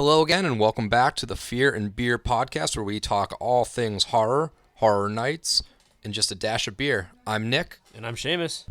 Hello again, and welcome back to the Fear and Beer podcast, where we talk all things horror, horror nights, and just a dash of beer. I'm Nick. And I'm Shamus.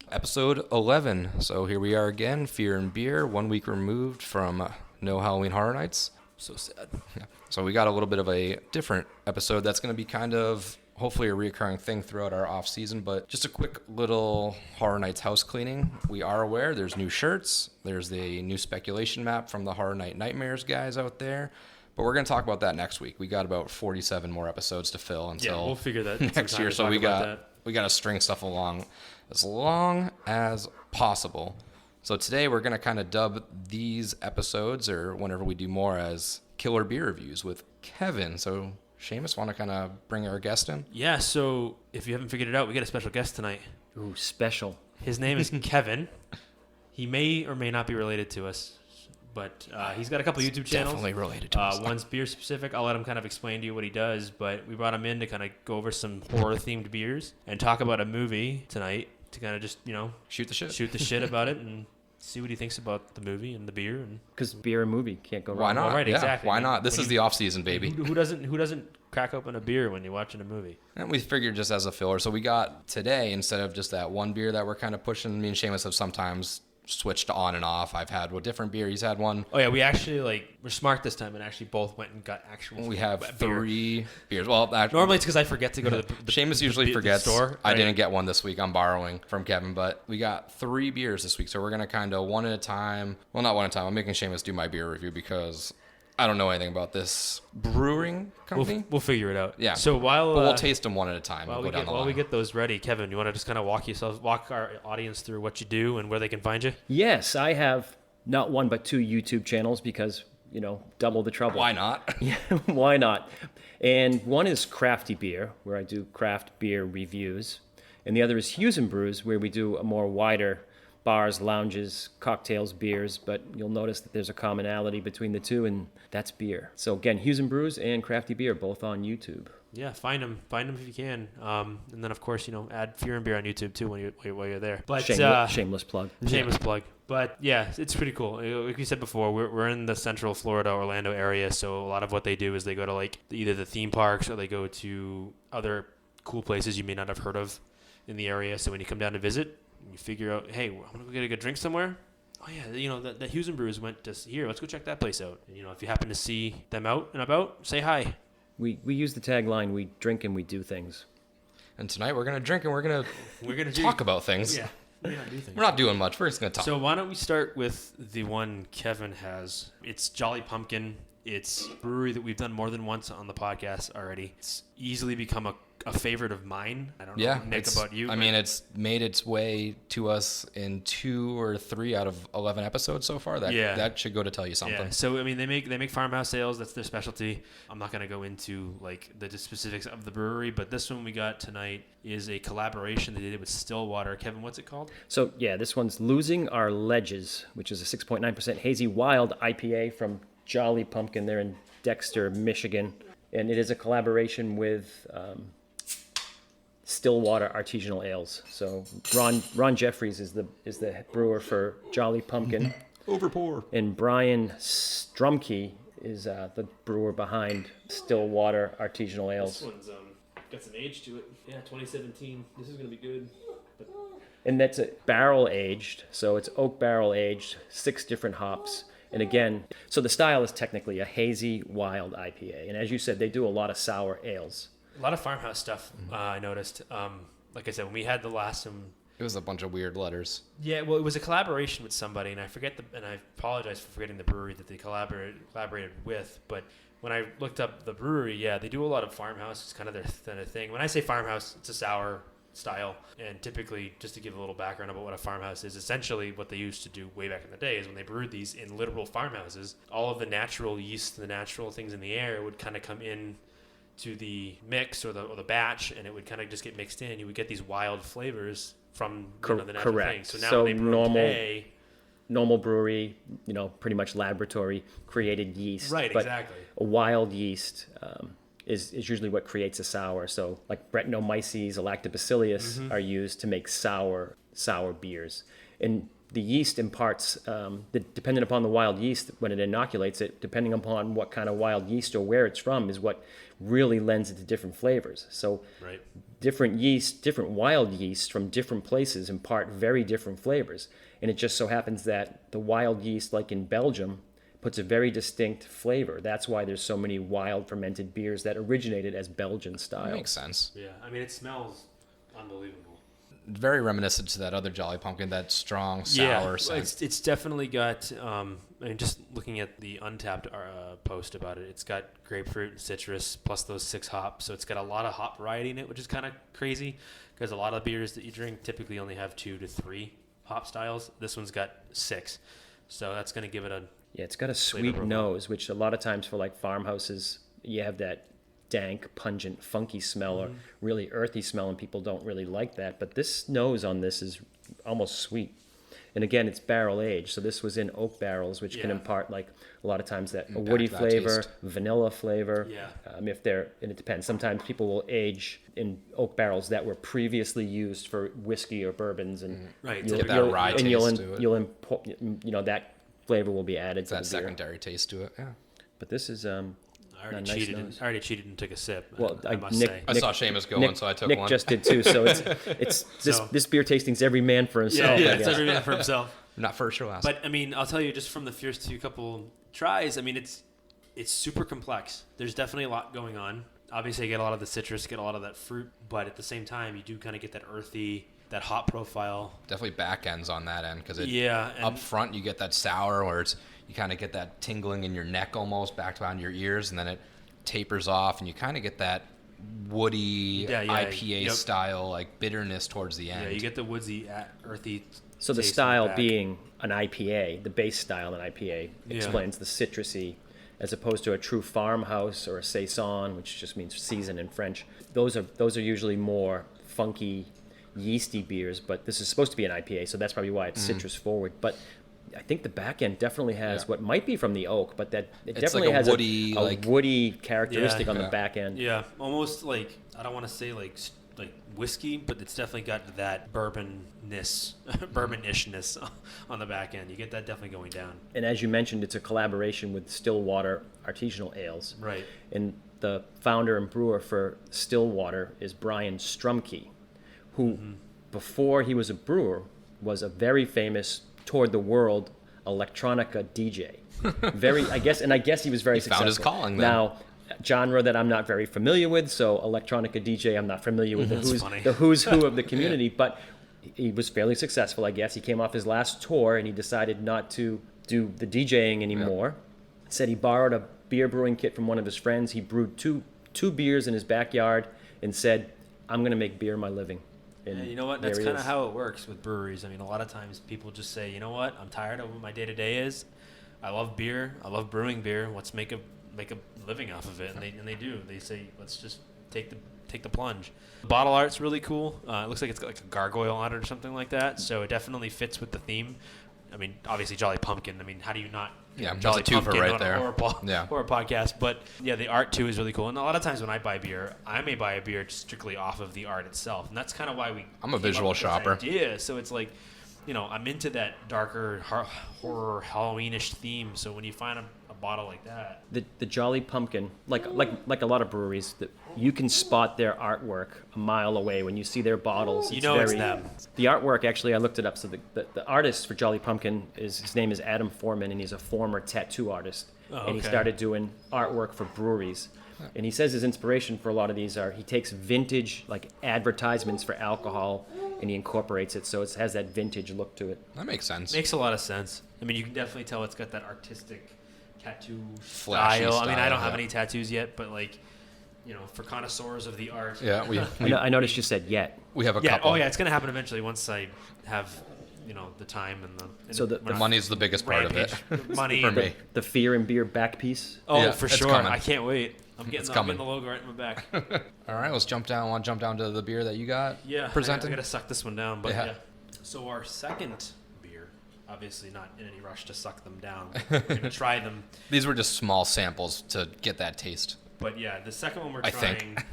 Episode 11. So here we are again, Fear and Beer, 1 week removed from No Halloween Horror Nights. So sad. Yeah. So we got a little bit of a different episode that's going to be kind of hopefully a reoccurring thing throughout our off season, but just a quick little Horror Nights house cleaning. We are aware there's new shirts. There's the new speculation map from the Horror Night Nightmares guys out there. But we're going to talk about that next week. We got about 47 more episodes to fill until we'll figure that next year. So we got to string stuff along as long as possible. So today we're going to kind of dub these episodes, or whenever we do more, as Killer Beer Reviews with Kevin. So Shamus, want to kind of bring our guest in? Yeah, so if you haven't figured it out, we got a special guest tonight. Ooh, special. His name is Kevin. He may or may not be related to us, but he's got a couple YouTube channels. Definitely related to us. One's beer specific. I'll let him kind of explain to you what he does, but we brought him in to kind of go over some horror-themed beers and talk about a movie tonight to kind of just, shoot the shit about it and see what he thinks about the movie and the beer. And because beer and movie can't go wrong. Why not? Well, right, yeah, exactly. Why not? This is the off season, baby. Who doesn't crack open a beer when you're watching a movie? And we figured just as a filler. So we got today, instead of just that one beer that we're kind of pushing, me and Shamus have sometimes switched on and off. I've had a different beer. He's had one. Oh yeah, we actually we're smart this time and actually both went and got actual. We have beer. 3 beers. Well, normally it's because I forget to go to the Shamus usually forgets. The store. I right? didn't get one this week. I'm borrowing from Kevin, but we got 3 beers this week. So we're gonna kind of one at a time. Well, not one at a time. I'm making Shamus do my beer review because I don't know anything about this brewing company. We'll figure it out. Yeah. So but we'll taste them one at a time. While we get those ready, Kevin, you want to just kind of walk our audience through what you do and where they can find you? Yes, I have not one but 2 YouTube channels because, double the trouble. Why not? Yeah, why not? And one is CrafteeBeer, where I do craft beer reviews. And the other is Hughes and Brews, where we do a more wider bars, lounges, cocktails, beers, but you'll notice that there's a commonality between the two, and that's beer. So again, Hughes and Brews and CrafteeBeer, both on YouTube. Yeah, find them if you can, and then of course add Fear and Beer on YouTube too while you're there. But shameless plug. Shameless plug. But yeah, it's pretty cool. Like we said before, we're in the Central Florida, Orlando area, so a lot of what they do is they go to either the theme parks or they go to other cool places you may not have heard of in the area. So when you come down to visit, you figure out, hey, I'm gonna go get a good drink somewhere. Oh yeah, the Hughes and Brews went to here. Let's go check that place out. And, if you happen to see them out and about, say hi. We use the tagline, we drink and we do things. And tonight we're gonna drink and we're gonna talk about things. Yeah, we're gonna do things. We're not doing much. We're just gonna talk. So why don't we start with the one Kevin has? It's Jolly Pumpkin. It's a brewery that we've done more than once on the podcast already. It's easily become a favorite of mine. I don't know, Nick, about you. I mean, it's made its way to us in 2 or 3 out of 11 episodes so far. That should go to tell you something. Yeah. So I mean, they make farmhouse ales. That's their specialty. I'm not gonna go into the specifics of the brewery, but this one we got tonight is a collaboration they did with Stillwater. Kevin, what's it called? So yeah, this one's Losing Our Ledges, which is a 6.9% hazy wild IPA from Jolly Pumpkin. They're in Dexter, Michigan, and it is a collaboration with Stillwater Artisanal Ales. So Ron Jeffries is the brewer for Jolly Pumpkin. Overpour. And Brian Strumke is the brewer behind Stillwater Artisanal Ales. This one's got some age to it. Yeah, 2017. This is gonna be good. And that's barrel aged, so it's oak barrel aged, 6 different hops. And again, so the style is technically a hazy wild IPA. And as you said, they do a lot of sour ales. A lot of farmhouse stuff, I noticed. Like I said, when we had the last one, it was a bunch of weird letters. Yeah, well, it was a collaboration with somebody, and I apologize for forgetting the brewery that they collaborated with. But when I looked up the brewery, yeah, they do a lot of farmhouse. It's kind of their thing. When I say farmhouse, it's a sour style. And typically, just to give a little background about what a farmhouse is, essentially what they used to do way back in the day is when they brewed these in literal farmhouses, all of the natural yeast, the natural things in the air would kind of come in to the mix or the batch, and it would kind of just get mixed in. You would get these wild flavors from the natural thing. So now when they brew them today, normal brewery, pretty much laboratory created yeast. Right, but exactly. A wild yeast is usually what creates a sour. So like Brettanomyces, Lactobacillus are used to make sour beers. And the yeast imparts, depending upon the wild yeast, when it inoculates it, depending upon what kind of wild yeast or where it's from, is what really lends it to different flavors. So Right. different wild yeast from different places impart very different flavors. And it just so happens that the wild yeast, like in Belgium, puts a very distinct flavor. That's why there's so many wild fermented beers that originated as Belgian style. That makes sense. Yeah, I mean, it smells unbelievable. Very reminiscent to that other Jolly Pumpkin, that strong sour scent. It's definitely got. I mean, just looking at the Untapped post about it, it's got grapefruit and citrus plus those 6 hops. So it's got a lot of hop variety in it, which is kind of crazy because a lot of beers that you drink typically only have 2 to 3 hop styles. This one's got 6, so that's going to give it a. Yeah, it's got a sweet nose, which a lot of times for like farmhouses, you have that dank, pungent, funky smell or really earthy smell, and people don't really like that. But this nose on this is almost sweet. And again, it's barrel aged, so this was in oak barrels, which can impart like a lot of times a woody flavor, taste. vanilla flavor. Yeah. And it depends. Sometimes people will age in oak barrels that were previously used for whiskey or bourbons, and Right. Get that rye taste to it. you'll import, that flavor will be added It's to that the beer. secondary taste to it. Yeah. But this is I already nice cheated. nose. I already cheated and took a sip. Well, I must Nick- say. I saw Shamus going, so I took Nick one. just did too. So this beer tasting's every man for himself. Yeah, I it's guess. every man for himself. Not first or last. But I mean, I'll tell you, just from the first 2 couple tries, I mean, it's super complex. There's definitely a lot going on. Obviously, you get a lot of the citrus, get a lot of that fruit, but at the same time, you do kind of get that earthy, that hop profile. Definitely back ends on that end because And up front you get that sour where you kind of get that tingling in your neck almost back behind your ears, and then it tapers off, and you kind of get that woody IPA style like bitterness towards the end. Yeah, you get the woodsy, earthy. So the taste in style back. being an IPA, the base style in IPA explains the citrusy, as opposed to a true farmhouse or a saison, which just means season in French. Those are usually more funky, yeasty beers, but this is supposed to be an IPA, so that's probably why it's citrus forward. But I think the back end definitely has what might be from the oak, but that it It's definitely like a has woody, a woody characteristic on the Yeah. back end. Yeah, almost like, I don't want to say like whiskey, but it's definitely got that bourbon-ishness on the back end. You get that definitely going down. And as you mentioned, it's a collaboration with Stillwater Artisanal Ales. Right. And the founder and brewer for Stillwater is Brian Strumke, who, before he was a brewer, was a very famous, toward the world, electronica DJ. I guess he was very successful. Found his calling then. Now, genre that I'm not very familiar with, so electronica DJ, I'm not familiar with funny. the who's who of the community, but he was fairly successful, I guess. He came off his last tour and he decided not to do the DJing anymore. Said he borrowed a beer brewing kit from one of his friends. He brewed two beers in his backyard and said, I'm going to make beer my living. And Yeah, you know what? there That's he kind of is. how it works with breweries. I mean, a lot of times people just say, you know what? I'm tired of what my day-to-day is. I love beer. I love brewing beer. Let's make a living off of it. And they do. They say, let's just take the plunge. The bottle art's really cool. It looks like it's got like a gargoyle on it or something like that. So it definitely fits with the theme. I mean, obviously Jolly Pumpkin. I mean, how do you not? Yeah, Jolly that's a twofer Pumpkin right on there. a horror podcast. But yeah, the art too is really cool. And a lot of times when I buy beer, I may buy a beer just strictly off of the art itself, and that's kind of why I'm a visual shopper. Yeah, so it's like, I'm into that darker horror Halloweenish theme. So when you find a bottle like that, The Jolly Pumpkin, like a lot of breweries, that you can spot their artwork a mile away when you see their bottles. it's them. The artwork, actually, I looked it up. So the artist for Jolly Pumpkin his name is Adam Foreman, and he's a former tattoo artist. And he started doing artwork for breweries. And he says his inspiration for a lot of these he takes vintage like advertisements for alcohol and he incorporates it, so it has that vintage look to it. That makes sense. Makes a lot of sense. I mean, you can definitely tell it's got that artistic tattoo Flashy style. I mean, I don't style, have yeah. any tattoos yet, but like, for connoisseurs of the art. Yeah, I noticed you said yet. we have a Yeah. couple. Oh, yeah. It's gonna happen eventually once I have, the time and So The money's the biggest part of it. rampage. Money For me. The Fear and Beer back piece. Oh, Yeah, for it's sure. coming. I can't wait. I'm getting coming. the logo right in my back. All right, let's jump down. Want to jump down to the beer that you got Yeah. presented? I gotta suck this one down, but Yeah. yeah. So our second beer obviously not in any rush to suck them down. We're going to try them. These were just small samples to get that taste. But yeah, the second one we're I trying, think.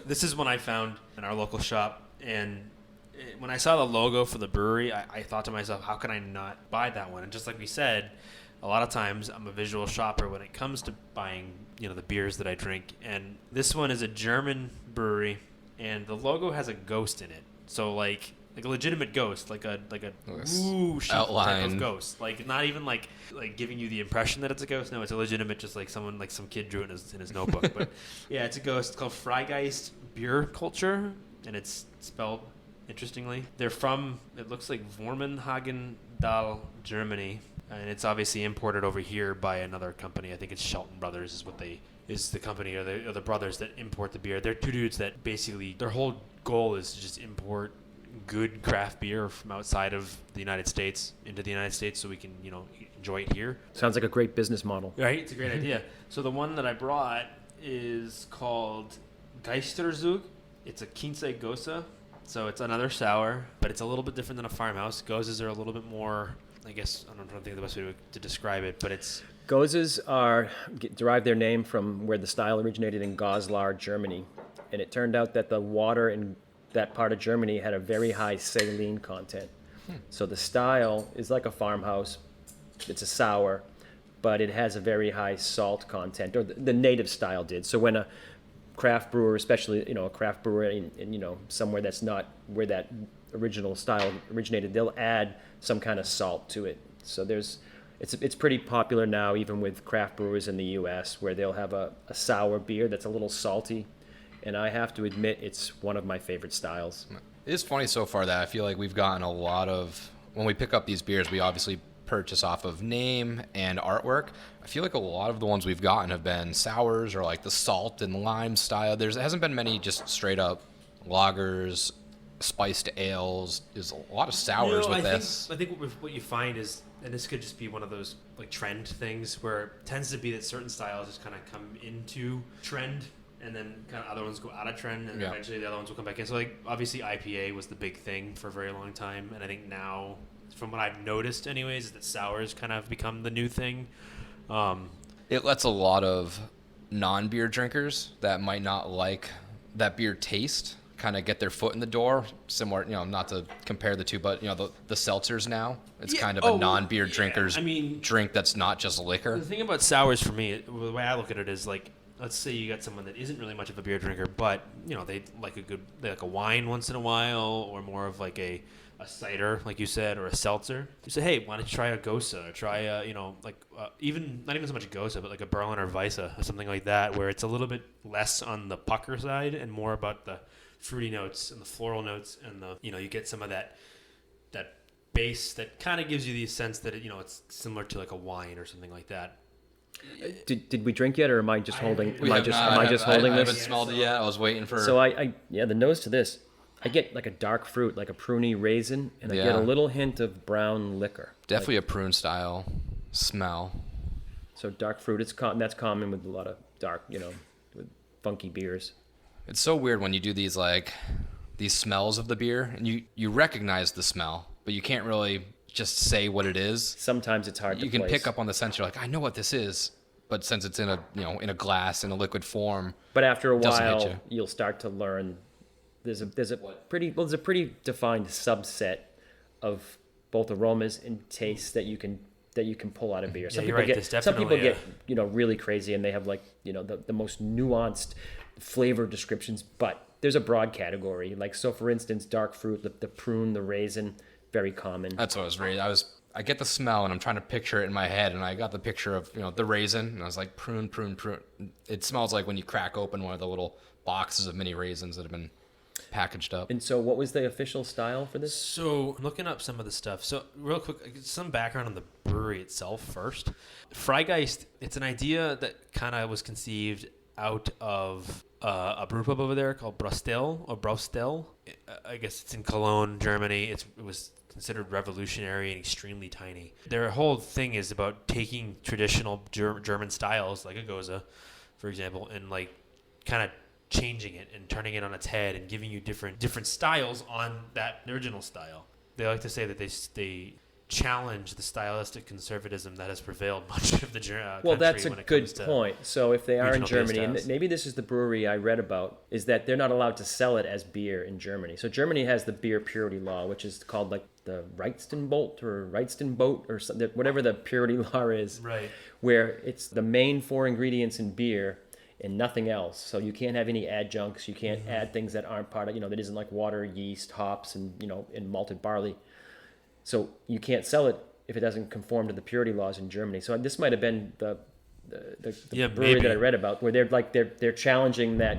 This is one I found in our local shop. And when I saw the logo for the brewery, I thought to myself, how can I not buy that one? And just like we said, a lot of times I'm a visual shopper when it comes to buying, the beers that I drink. And this one is a German brewery, and the logo has a ghost in it. So like a legitimate ghost, like a woo type of ghost. Like not even like giving you the impression that it's a ghost. No, it's a legitimate, just like someone, like some kid drew it in his notebook. But yeah, it's a ghost. It's called Freigeist Beer Culture, and it's spelled interestingly. They're from, it looks like Vormenhagen-Dahl, Germany. And it's obviously imported over here by another company. I think it's Shelton Brothers is the company, or the brothers that import the beer. They're two dudes that basically their whole goal is to just import good craft beer from outside of the United States into the United States so we can, enjoy it here. Sounds like a great business model. Right? It's a great idea. So the one that I brought is called Geisterzug. It's a Quince Gosa. So it's another sour, but it's a little bit different than a farmhouse. Goses are a little bit more, I guess, I don't think of the best way to describe it, but it's... Goses derive their name from where the style originated in Goslar, Germany. And it turned out that the water in that part of Germany had a very high saline content. So the style is like a farmhouse. It's a sour, but it has a very high salt content, or the native style did. So when a craft brewer, especially, a craft brewer in somewhere that's not where that original style originated, they'll add some kind of salt to it. So it's pretty popular now, even with craft brewers in the U.S., where they'll have a sour beer that's a little salty. And I have to admit, it's one of my favorite styles. It is funny so far that I feel like we've gotten a lot of, when we pick up these beers, we obviously purchase off of name and artwork. I feel like a lot of the ones we've gotten have been sours or like the salt and lime style. There hasn't been many just straight up lagers, spiced ales. There's a lot of sours with this. I think what you find is, and this could just be one of those like trend things where it tends to be that certain styles just kind of come into trend, and then kind of other ones go out of trend, and eventually the other ones will come back in. So like obviously IPA was the big thing for a very long time, and I think now, from what I've noticed anyways, is that sours kind of become the new thing. It lets a lot of non-beer drinkers that might not like that beer taste kind of get their foot in the door. Similar, not to compare the two, but the seltzers now, it's kind of a non-beer drinker's drink that's not just liquor. The thing about sours for me, the way I look at it is like, let's say you got someone that isn't really much of a beer drinker, but they like a wine once in a while, or more of like a cider, like you said, or a seltzer. You say, hey, why don't you try a Gosa, or try even not even so much a Gosa, but like a Berliner Weisse or something like that, where it's a little bit less on the pucker side and more about the fruity notes and the floral notes, and you get some of that base that kind of gives you the sense that it's similar to like a wine or something like that. Did we drink yet, or am I just holding? I haven't this? smelled it yet. I was waiting for. So the nose to this, I get like a dark fruit, like a pruny raisin, and I get a little hint of brown liquor. Definitely a prune style smell. So dark fruit, that's common with a lot of dark, with funky beers. It's so weird when you do these smells of the beer, and you recognize the smell, but you can't really just say what it is. Sometimes it's hard to You can pick up on the sense. You're like, I know what this is, but since it's in a glass, in a liquid form. But after a while, you'll start to learn. There's a pretty defined subset of both aromas and tastes that you can pull out of beer. Some people get really crazy, and they have the most nuanced flavor descriptions, but there's a broad category. So for instance, dark fruit, the prune, the raisin, very common. That's what I was reading. I get the smell, and I'm trying to picture it in my head, and I got the picture of the raisin, and I was like, prune. It smells like when you crack open one of the little boxes of mini raisins that have been packaged up. And so what was the official style for this? So looking up some of the stuff. So real quick, some background on the brewery itself first. Freigeist, it's an idea that kind of was conceived out of a brew pub over there called Brostel. I guess it's in Cologne, Germany. It was considered revolutionary and extremely tiny. Their whole thing is about taking traditional German styles, like a Goza, for example, and kind of changing it and turning it on its head and giving you different styles on that original style. They like to say that they challenge the stylistic conservatism that has prevailed much of the Well, country that's a when it good comes to point. So if they are in regional Germany, beer and styles. maybe this is the brewery I read about, is that they're not allowed to sell it as beer in Germany. So Germany has the beer purity law, which is called like the Reichstenbolt or Reichstenboot or something, whatever the purity law is, Right. where it's the main 4 ingredients in beer and nothing else. So you can't have any adjuncts. You can't add things that aren't part of, that isn't like water, yeast, hops, and, and malted barley. So you can't sell it if it doesn't conform to the purity laws in Germany. So this might have been the brewery maybe. that I read about, where they're challenging that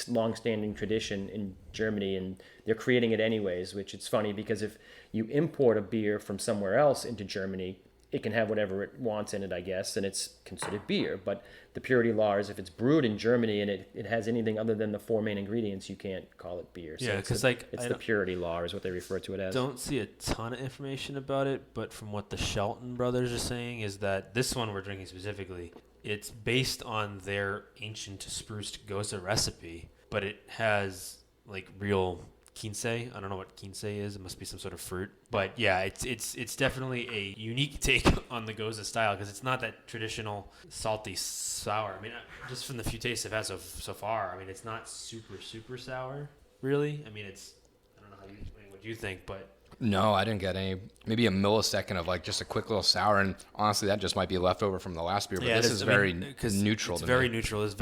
long-standing tradition in Germany, and they're creating it anyways. Which it's funny because if you import a beer from somewhere else into Germany, it can have whatever it wants in it, I guess, and it's considered beer. But the purity law is if it's brewed in Germany and it has anything other than the 4 main ingredients, you can't call it beer. So Yeah, it's 'cause, the, like, it's I the don't- purity law is what they refer to it as. Don't see a ton of information about it, but from what the Shelton brothers are saying is that this one we're drinking specifically, it's based on their ancient spruced goza recipe, but it has like real quince. I don't know what quince is. It must be some sort of fruit. But yeah, it's definitely a unique take on the goza style because it's not that traditional salty sour. I mean, just from the few tastes I've had so far, I mean, it's not super sour, really. I mean, I don't know what you think, but No, I didn't get any. Maybe a millisecond of like just a quick little sour, and honestly, that just might be left over from the last beer. But this is very neutral. It's to very me. neutral. There's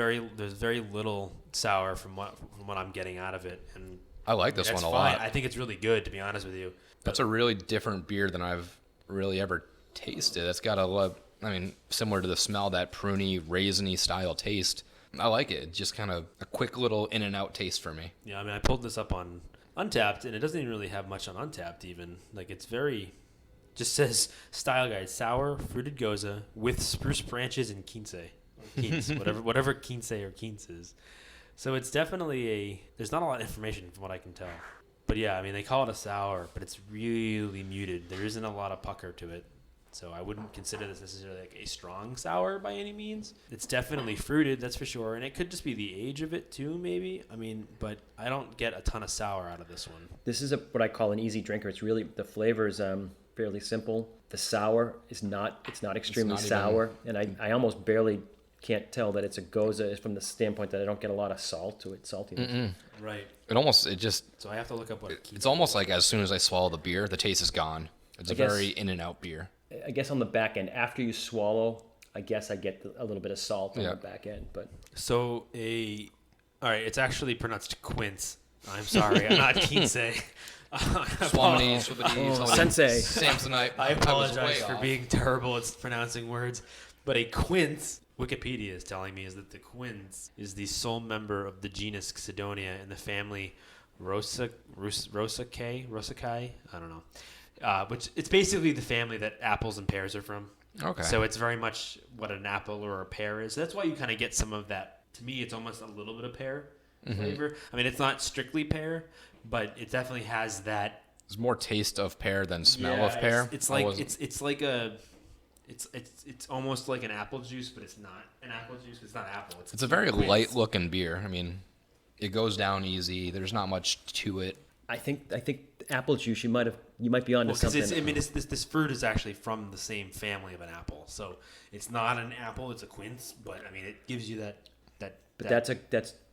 very little sour from what I'm getting out of it, and I like this that's one a fine. lot. I think it's really good, to be honest with you. That's a really different beer than I've really ever tasted. It's got a lot. I mean, similar to the smell, that pruny, raisiny style taste. I like it. It's just kind of a quick little in and out taste for me. Yeah, I mean, I pulled this up on Untapped, and it doesn't even really have much on Untapped. Even like it's very, just says style guide: sour fruited goza with spruce branches and quince, whatever quince or quince is. So it's definitely there's not a lot of information from what I can tell. But yeah, I mean, they call it a sour, but it's really muted. There isn't a lot of pucker to it. So I wouldn't consider this necessarily like a strong sour by any means. It's definitely fruited, that's for sure. And it could just be the age of it too, maybe. I mean, but I don't get a ton of sour out of this one. This is what I call an easy drinker. It's really, the flavor is fairly simple. The sour is not extremely sour. And I almost barely can't tell that it's a goza from the standpoint that I don't get a lot of salt to it, saltiness. Right. So I have to look up what It's almost like as soon as I swallow the beer, the taste is gone. It's a very in and out beer. I guess on the back end, after you swallow, I guess I get a little bit of salt on the back end. But all right, it's actually pronounced quince. I'm sorry, I'm not quince. Swamini's with the D's. Sensei. Samsonite. I was apologize way for off. being terrible at pronouncing words, but a quince, Wikipedia is telling me, is that the quince is the sole member of the genus Xedonia in the family Rosaceae. I don't know. Which it's basically the family that apples and pears are from. Okay. So it's very much what an apple or a pear is. That's why you kind of get some of that. To me, it's almost a little bit of pear flavor. I mean, it's not strictly pear, but it definitely has that. There's more taste of pear than smell of pear. It's almost like an apple juice, but it's not an apple juice. It's not apple. It's a very quince. light looking beer. I mean, it goes down easy. There's not much to it. I think apple juice. You might be onto Because something. this fruit is actually from the same family of an apple, so it's not an apple. It's a quince, but I mean, it gives you that. But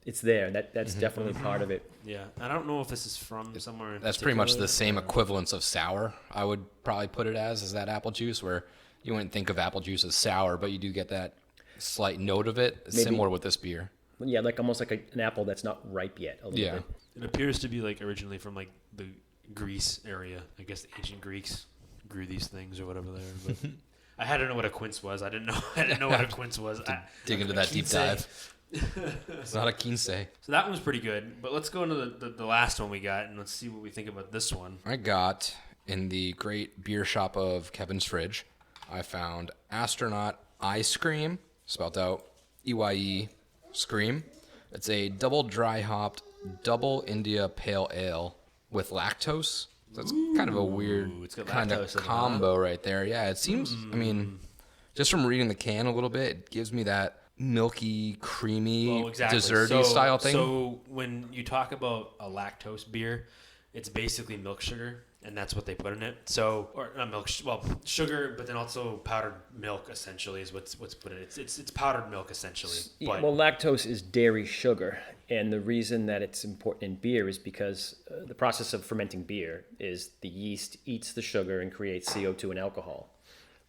it's there. That's definitely part of it. Yeah, I don't know if this is from somewhere. That's pretty much the same equivalence of sour. I would probably put it as that apple juice, where you wouldn't think of apple juice as sour, but you do get that slight note of it. Maybe. Similar with this beer. Yeah, like almost like an apple that's not ripe yet. A little bit. It appears to be like originally from like the Greece area. I guess the ancient Greeks grew these things or whatever they are. But I had to know what a quince was. I didn't know what a quince was. Dig into that deep dive. It's not a quince. So that one was pretty good. But let's go into the last one we got and let's see what we think about this one. I got in the great beer shop of Kevin's Fridge. I found Astronaut Ice Cream, spelled out EYE Scream. It's a double dry hopped double India Pale Ale with lactose. That's kind of a weird it's got kind of lactose in it, combo right there. Yeah, it seems, I mean, just from reading the can a little bit, it gives me that milky, creamy, desserty style thing. So when you talk about a lactose beer, it's basically milk sugar. and that's what they put in it. So, or not milk, sugar, but then also powdered milk. Essentially, is what's put in it. It's powdered milk essentially. But Well, lactose is dairy sugar, and the reason that it's important in beer is because the process of fermenting beer is the yeast eats the sugar and creates CO2 and alcohol.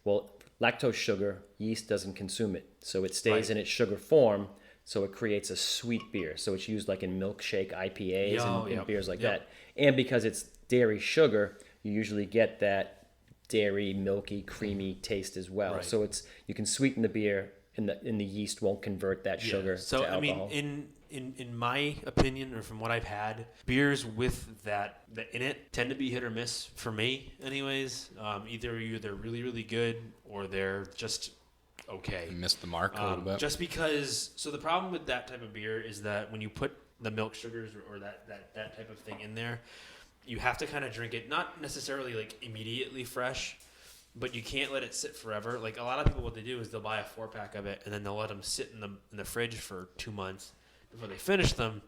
Well, lactose sugar, yeast doesn't consume it, so it stays in its sugar form, so it creates a sweet beer. So it's used like in milkshake IPAs and beers like that. And because it's dairy sugar, you usually get that dairy, milky, creamy taste as well. Right. So you can sweeten the beer, and the yeast won't convert that sugar So to alcohol. I mean, in my opinion, or from what I've had, beers with that in it tend to be hit or miss for me, anyways. Either they're really really good or they're just okay. Missed the mark a little bit. Just because, so the problem with that type of beer is that when you put the milk sugars or that type of thing in there, you have to kind of drink it, not necessarily like immediately fresh, but you can't let it sit forever. Like a lot of people, what they do is they'll buy a 4-pack of it and then they'll let them sit in the fridge for 2 months before they finish them,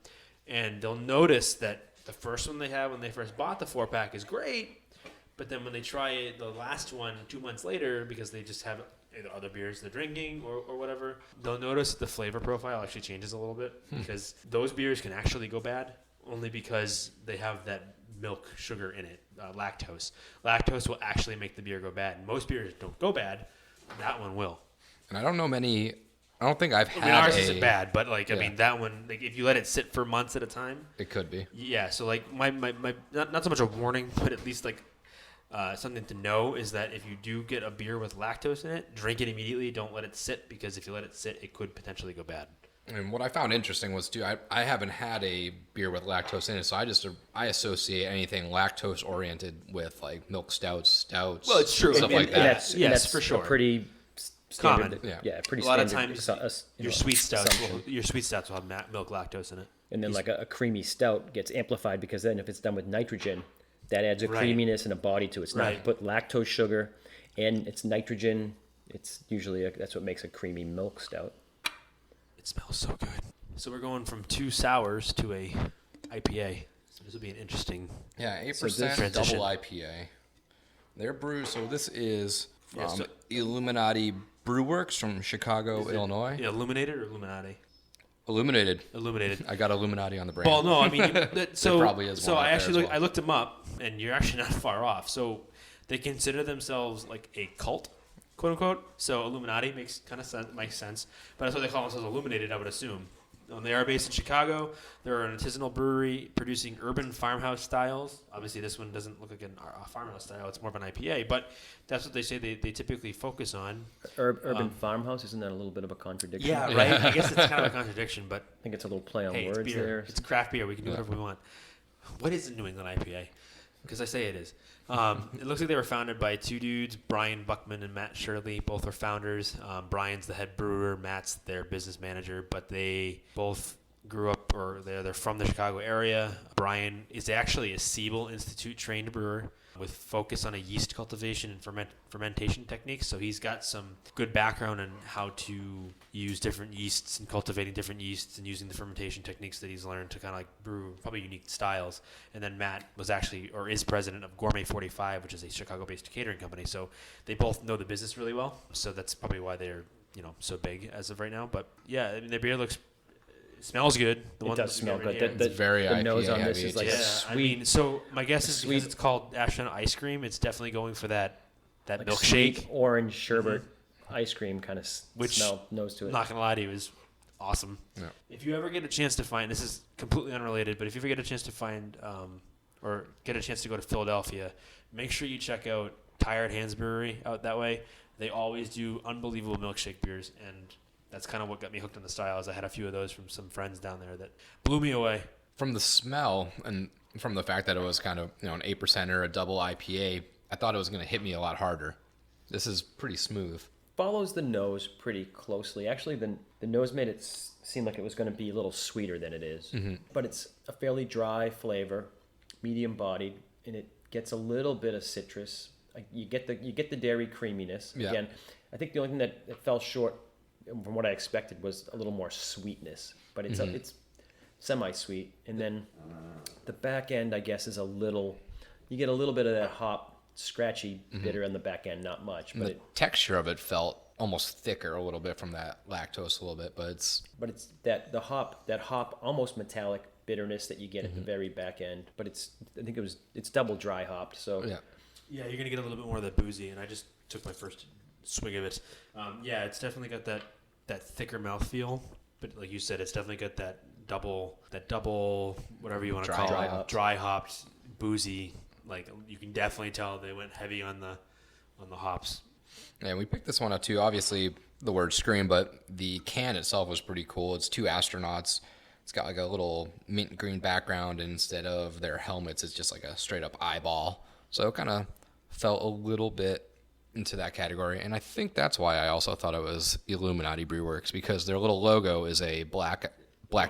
and they'll notice that the first one they had when they first bought the 4-pack is great, but then when they try it, the last one 2 months later, because they just have either other beers they're drinking or whatever, they'll notice that the flavor profile actually changes a little bit because those beers can actually go bad only because they have that milk sugar in it, lactose. Lactose will actually make the beer go bad. Most beers don't go bad. That one will. And I don't know many. I don't think I've had ours isn't bad, but I mean that one. Like if you let it sit for months at a time, it could be. Yeah. So like my not so much a warning, but at least like something to know is that if you do get a beer with lactose in it, drink it immediately. Don't let it sit, because if you let it sit, it could potentially go bad. And what I found interesting was, too, I haven't had a beer with lactose in it, so I associate anything lactose oriented with like milk stouts. Well, it's true. Stuff like that. That's for sure. A pretty standard, common. Yeah, pretty a lot of standard. times your sweet stouts will have milk lactose in it. And then like a creamy stout gets amplified because then if it's done with nitrogen, that adds a creaminess and a body to it. It's not put lactose sugar and it's nitrogen. It's usually that's what makes a creamy milk stout. It smells so good. So we're going from 2 sours to a IPA. So this will be an interesting 8% double IPA. They're brewed. So this is from Illuminati Brewworks from Chicago, Illinois. Yeah, Illuminated or Illuminati? Illuminated. I got Illuminati on the brain. Well, no, I mean, so there probably is one. So I actually I looked them up, and you're actually not far off. So they consider themselves like a cult, quote unquote. So Illuminati makes sense, but that's what they call themselves, Illuminated, I would assume. They are based in Chicago. They're an artisanal brewery producing urban farmhouse styles. Obviously, this one doesn't look like a farmhouse style. It's more of an IPA, but that's what they say they typically focus on. Urban farmhouse, isn't that a little bit of a contradiction? Yeah, right? I guess it's kind of a contradiction, but I think it's a little play on words it's beer. there. It's craft beer. We can do whatever we want. What is a New England IPA? Because I say it is. It looks like they were founded by 2 dudes, Brian Buckman and Matt Shirley. Both are founders. Brian's the head brewer. Matt's their business manager. But they both grew up, or they're from the Chicago area. Brian is actually a Siebel Institute trained brewer with focus on a yeast cultivation and fermentation techniques. So he's got some good background on how to use different yeasts and cultivating different yeasts and using the fermentation techniques that he's learned to kind of like brew probably unique styles. And then Matt was actually, or is president of Gourmet 45, which is a Chicago-based catering company. So they both know the business really well. So that's probably why they're, so big as of right now. But yeah, I mean, their beer smells good. It does smell good. It's very the nose IPA on this heavy. is like yeah, sweet. I mean, so my guess is because it's called Ashton ice cream, it's definitely going for that like milkshake. Sweet orange sherbet ice cream kind of smell, nose to it. Not gonna lie to you, is awesome. Yeah. If you ever get a chance to find, this is completely unrelated, but if you ever get a chance to find or get a chance to go to Philadelphia, make sure you check out Tired Hands Brewery out that way. They always do unbelievable milkshake beers, and that's kind of what got me hooked on the styles. I had a few of those from some friends down there that blew me away. From the smell and from the fact that it was kind of an 8% or a double IPA, I thought it was going to hit me a lot harder. This is pretty smooth. Follows the nose pretty closely. Actually, the nose made it seem like it was going to be a little sweeter than it is. Mm-hmm. But it's a fairly dry flavor, medium bodied, and it gets a little bit of citrus. You get the dairy creaminess. Yeah. Again, I think the only thing that fell short from what I expected was a little more sweetness, but it's semi-sweet. And then the back end, I guess, is a little You get a little bit of that hop, scratchy bitter in the back end, not much. But The texture of it felt almost thicker a little bit from that lactose a little bit, but it's that hop almost metallic bitterness that you get at the very back end. But it's double dry hopped. So yeah. Yeah, you're gonna get a little bit more of that boozy, and I just took my first swig of it. Yeah, it's definitely got that thicker mouthfeel, but like you said, it's definitely got that double whatever you want to call it, dry hopped boozy. Like you can definitely tell they went heavy on the hops. Yeah, we picked this one up too. Obviously, the word Scream, but the can itself was pretty cool. It's two astronauts. It's got like a little mint green background, and instead of their helmets, it's just like a straight up eyeball. So it kind of felt a little bit into that category. And I think that's why I also thought it was Illuminati Brewworks, because their little logo is a black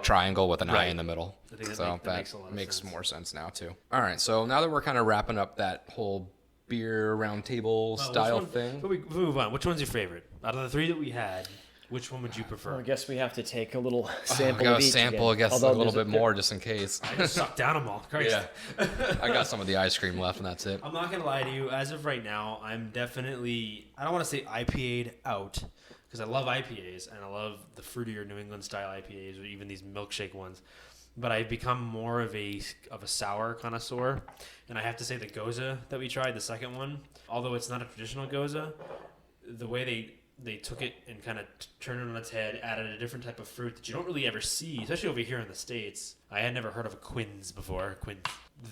triangle with an eye in the middle. I think that makes sense. more sense now too. All right, so now that we're kind of wrapping up that whole beer round table style thing. But we move on. Which one's your favorite? Out of the three that we had, which one would you prefer? Well, I guess we have to take a little I sample got of a each sample, again. I guess, a little bit more just in case. I just sucked down them all. Christ. Yeah. I got some of the ice cream left, and that's it. I'm not going to lie to you. As of right now, I'm definitely, I don't want to say IPA'd out, because I love IPAs, and I love the fruitier New England style IPAs, or even these milkshake ones. But I've become more of a sour connoisseur. And I have to say the Goza that we tried, the second one, although it's not a traditional Goza, the way they took it and kind of turned it on its head, added a different type of fruit that you don't really ever see, especially over here in the States. I had never heard of a Quinns before.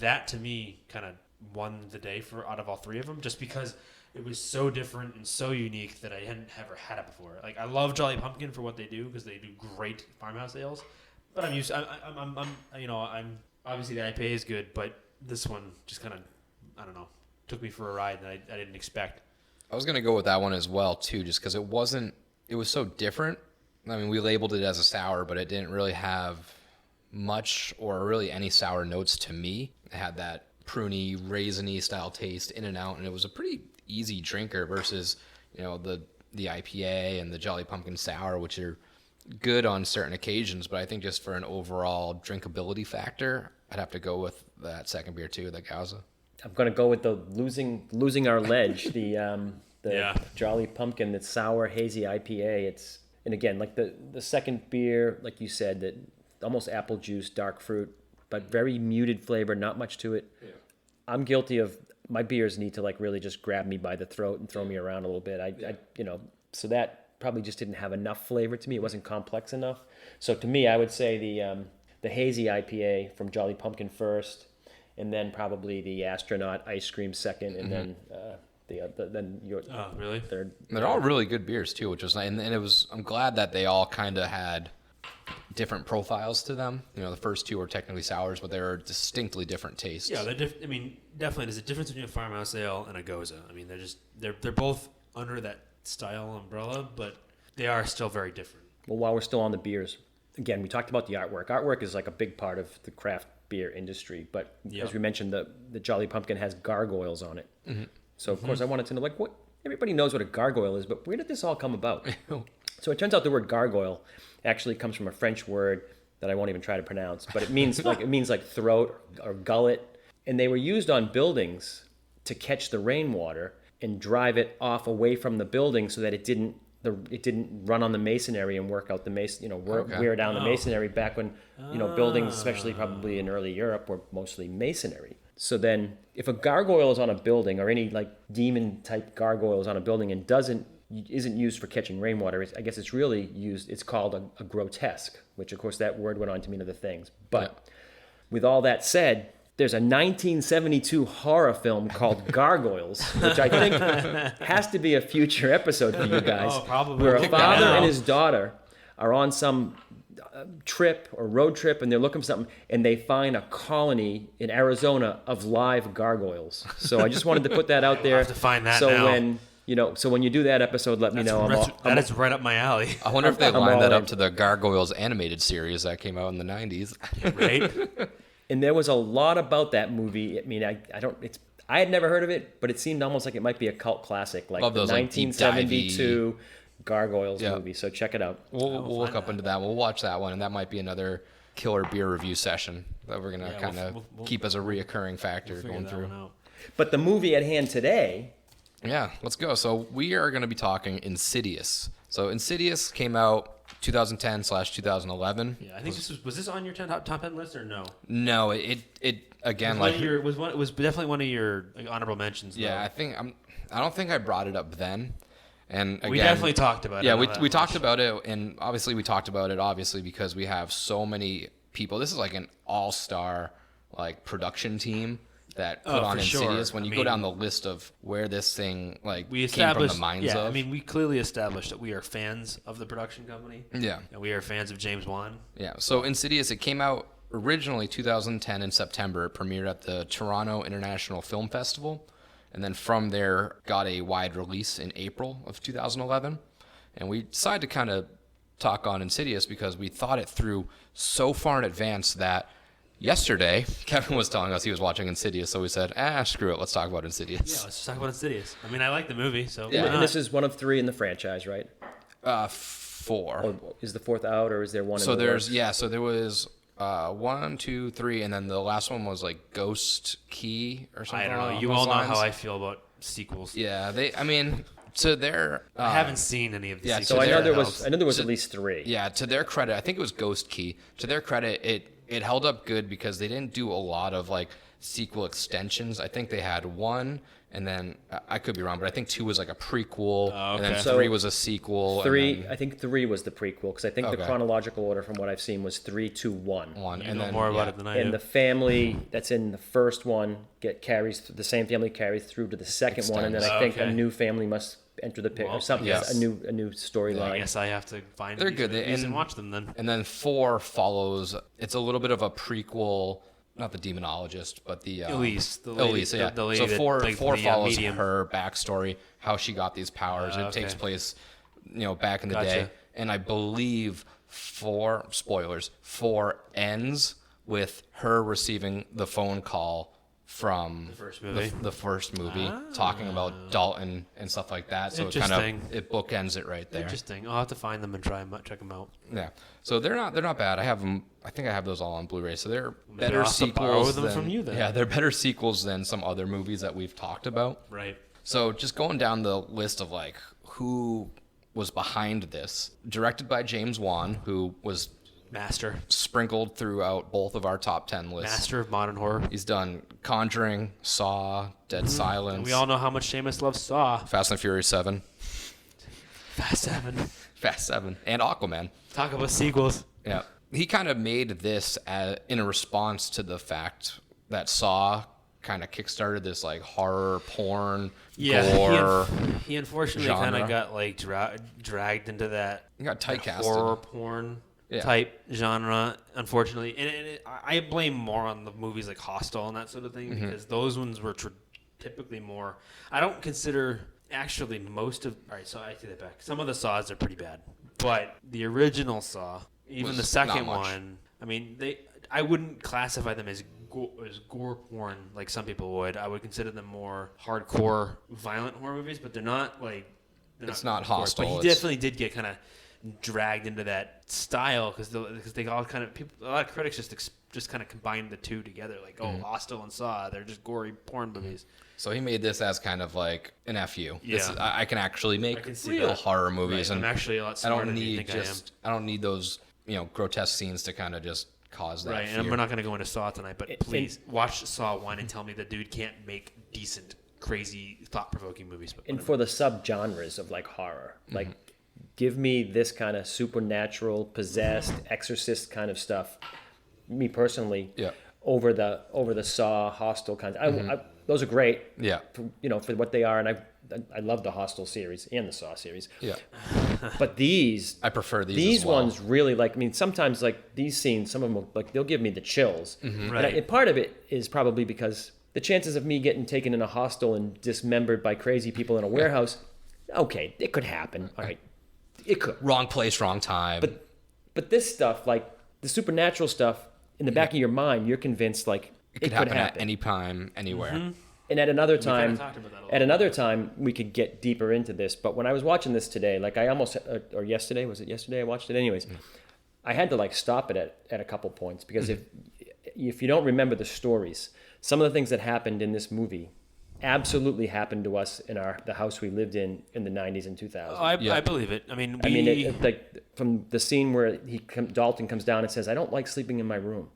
That, to me, kind of won the day out of all three of them, just because it was so different and so unique that I hadn't ever had it before. Like, I love Jolly Pumpkin for what they do, because they do great farmhouse ales. But I'm obviously the IPA is good, but this one just kind of, I don't know, took me for a ride that I didn't expect. I was going to go with that one as well, too, just because it was so different. I mean, we labeled it as a sour, but it didn't really have much or really any sour notes to me. It had that pruny, raisiny style taste in and out, and it was a pretty easy drinker versus, the IPA and the Jolly Pumpkin Sour, which are good on certain occasions, but I think just for an overall drinkability factor, I'd have to go with that second beer too, the Gauza. I'm going to go with the losing our ledge, the Jolly Pumpkin, that sour hazy IPA. And again, like the second beer, like you said, that almost apple juice, dark fruit, but very muted flavor, not much to it. Yeah. I'm guilty of, my beers need to like really just grab me by the throat and throw me around a little bit. So that probably just didn't have enough flavor to me. It wasn't complex enough. So to me, I would say the hazy IPA from Jolly Pumpkin first, and then probably the Astronaut Ice Cream second, and then your really? third. They're all really good beers too, which was nice. And it was, I'm glad that they all kind of had different profiles to them. The first two were technically sours, but they were distinctly different tastes. Yeah, I mean, definitely there's a difference between a farmhouse ale and a Goza. I mean, they're both under that style umbrella, but they are still very different. Well, while we're still on the beers, again, we talked about the artwork. Artwork is like a big part of the craft beer industry, but as we mentioned, the Jolly Pumpkin has gargoyles on it. Mm-hmm. So of course I wanted to know, like, what everybody knows what a gargoyle is, but where did this all come about? So it turns out the word gargoyle actually comes from a French word that I won't even try to pronounce, but it means like throat or gullet, and they were used on buildings to catch the rainwater and drive it off away from the building so that it didn't run on the masonry and work out the wear down the masonry back when buildings, especially probably in early Europe, were mostly masonry. So then if a gargoyle is on a building, or any like demon type gargoyle is on a building and isn't used for catching rainwater, I guess it's really used, it's called a grotesque, which of course that word went on to mean other things. But with all that said, there's a 1972 horror film called Gargoyles, which I think has to be a future episode for you guys. Oh, probably. Where a father and his daughter are on some trip or road trip, and they're looking for something, and they find a colony in Arizona of live gargoyles. So I just wanted to put that out there. I'll have to find that so now. when you do that episode, let me know. That is right up my alley. I wonder if they lined that up to the Gargoyles animated series that came out in the 90s. Right? And there was a lot about that movie. I mean, I had never heard of it, but it seemed almost like it might be a cult classic, like Love the those, 1972 Gargoyles movie. So check it out. We'll look up into that. We'll watch that one, and that might be another killer beer review session that we're gonna Yeah, kind of we'll keep as a reoccurring factor Figure going that through. one out. But the movie at hand today, Yeah, let's go. So we are going to be talking Insidious. So Insidious came out 2010/2011. Yeah, I think was this on your top 10 list or no? No, it again It like was definitely one of your honorable mentions. yeah, though. I don't think I brought it up then. And again, We definitely talked about it. yeah, I know that we much. talked about it, and obviously we talked about it because we have so many people. This is like an all-star like production team that put on for sure. Insidious. When I you go mean, down the list of where this thing like We came from established the minds yeah, of, I mean, we clearly established that we are fans of the production company. yeah, And we are fans of James Wan. yeah. So Insidious, it came out originally 2010 in September. It premiered at the Toronto International Film Festival, and then from there got a wide release in April of 2011. And we decided to kind of talk on Insidious because we thought it through so far in advance that yesterday Kevin was telling us he was watching Insidious, so we said, screw it, let's talk about Insidious. Yeah, let's just talk about Insidious. I mean, I like the movie, so Yeah. why and not? this is one of 3 in the franchise, right? 4. Or is the 4th out, or is there one? So in the there's works? so there was 1, 2, 3, and then the last one was like Ghost Key or something. I don't know. along You those all know lines. how I feel about sequels. Yeah, I mean, to their I haven't seen any of the yeah, sequels. So I know there there it was. I know there was So- at least 3. yeah, to their credit, I think it was Ghost Key. To their credit, it held up good because they didn't do a lot of like sequel extensions. I think they had one, and then I could be wrong, but I think 2 was like a prequel, Oh, and then okay. 3 So, was a sequel. and 3. then I think 3 was the prequel because I think the Okay. chronological order from what I've seen was 3, 2, 1. one, You and know then more about yeah. it than I And do. the family that's in the first one the same family carries through to the second one, and then I think Okay. a new family must enter the picture Well, or something. yes. A new I storyline. guess I have to find They're these good. movies and And- watch them then. And then 4 follows. It's a little bit of a prequel, not the demonologist, but the Elise, the lady- Elise, yeah. the lady so that, 4 like, four the, follows medium. her backstory, how she got these powers. It takes Okay. place, back in the Gotcha. day. And I believe 4 spoilers. 4 ends with her receiving the phone call from The first movie. the first movie, talking about Dalton and stuff like that. So Interesting. it bookends it right there. Interesting. I'll have to find them and check them out. Yeah, so they're not bad. I have them. I think I have those all on Blu-ray. So they're Maybe better I'll have to borrow sequels them than from you then. yeah, they're better sequels than some other movies that we've talked about. Right. So just going down the list of like who was behind this, directed by James Wan, who was Master. sprinkled throughout both of our top 10 lists. Master of modern horror. He's done Conjuring, Saw, Dead Silence, And we all know how much Shamus loves Saw. Fast and Furious 7, Fast 7. Fast 7, and Aquaman. Talk about sequels. Yeah. He kind of made this in a response to the fact that Saw kind of kickstarted this like horror porn gore. He unfortunately genre. kind of got like dragged into that He got typecasted. horror porn Yeah. type genre, unfortunately. And I blame more on the movies like Hostel and that sort of thing Mm-hmm. because those ones were typically more. I don't consider actually most of. All right, so I take that back. Some of the Saws are pretty bad, but the original Saw, even Was the second not much. one, I mean, I wouldn't classify them as gore porn like some people would. I would consider them more hardcore, violent horror movies, but they're not like. It's not gore. Hostel, But he it's- definitely did get kind of dragged into that style because they all kind of a lot of critics just kind of combined the two together, like Hostel and Saw, they're just gory porn movies. So he made this as kind of like an FU. This Yeah. is, I can actually make I can see real that. horror movies, Right, and I'm actually a lot I smarter don't than you need think I don't need those grotesque scenes to kind of just cause that. Right, fear. and we're not going to go into Saw tonight, but please watch Saw 1 and tell me the dude can't make decent, crazy, thought-provoking movies. But And whatever. for the subgenres of like horror, like give me this kind of supernatural, possessed, exorcist kind of stuff. Me personally, Yeah. over the Saw, Hostel kinds. Those are great. Yeah. For what they are, and I love the Hostel series and the Saw series. Yeah. But these I prefer these. these as well. ones really like. I mean, sometimes like these scenes, some of them will, like they'll give me the chills. Right. And part of it is probably because the chances of me getting taken in a hostel and dismembered by crazy people in a warehouse, okay, it could happen. All right, it could. Wrong place, wrong time. But this stuff, like the supernatural stuff, in the back of your mind, you're convinced like it could happen at any time, anywhere. And at another kinda time, talked about that a at little another time, we could get deeper into this. But when I was watching this today, like I almost, or yesterday, was it yesterday I watched it? Anyways, I had to like stop it at a couple points because if you don't remember the stories, some of the things that happened in this movie absolutely happened to us in the house we lived in the 90s and 2000s. I believe it. I mean, like from the scene where Dalton comes down and says, "I don't like sleeping in my room."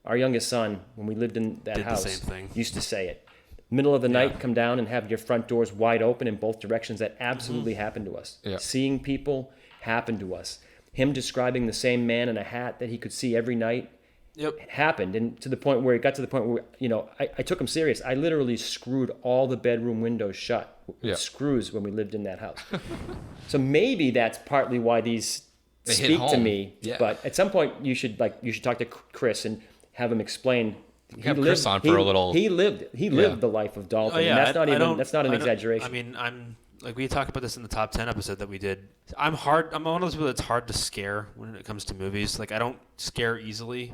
Our youngest son, when we lived in that Did the house, same thing. used to say it. Middle of the night, come down and have your front doors wide open in both directions. That absolutely happened to us. Yeah. Seeing people happened to us. Him describing the same man in a hat that he could see every night happened. And to the point where it got to the point where, I took him serious. I literally screwed all the bedroom windows shut with screws when we lived in that house. So maybe that's partly why these They hit speak to home. me. Yeah. But at some point you should talk to Chris and have him explain. Have Chris on for a little. He lived the life of Dalton. Oh, yeah, and that's not an exaggeration. I mean, I'm like we talked about this in the top 10 episode that we did. I'm one of those people that's hard to scare when it comes to movies. Like I don't scare easily,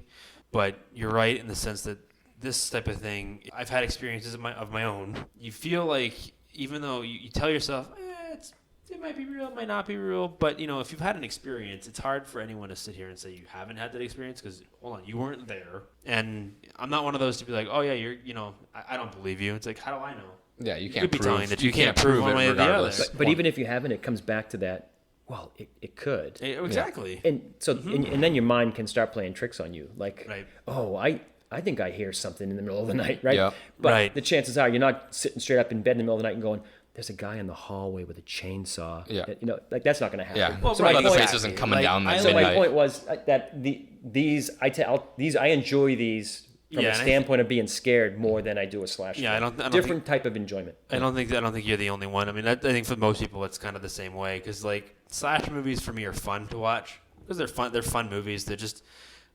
but you're right in the sense that this type of thing, I've had experiences of my own. You feel like even though you tell yourself, it might be real, it might not be real, but if you've had an experience, it's hard for anyone to sit here and say you haven't had that experience because hold on, you weren't there. And I'm not one of those to be like, oh yeah, I don't believe you. It's like, how do I know? Yeah, you You can't could be prove. telling that you can't prove one it way or the other. regardless. But even if you haven't, it comes back to that. Well, it could. Exactly. And so, and then your mind can start playing tricks on you. Like, Right. oh, I think I hear something in the middle of the night, right? Yeah. But Right. the chances are you're not sitting straight up in bed in the middle of the night and going, "There's a guy in the hallway with a chainsaw." Yeah. Like that's not going to happen. Yeah. Well, So right, my point, Leatherface isn't coming Like, down that so my midnight. point was that I enjoy these from Yeah, a and I standpoint of being scared more than I do a slasher. Yeah, I film. don't different type of enjoyment. I don't think you're the only one. I mean, I think for most people it's kind of the same way because like slasher movies for me are fun to watch because they're fun. They're fun movies. They're just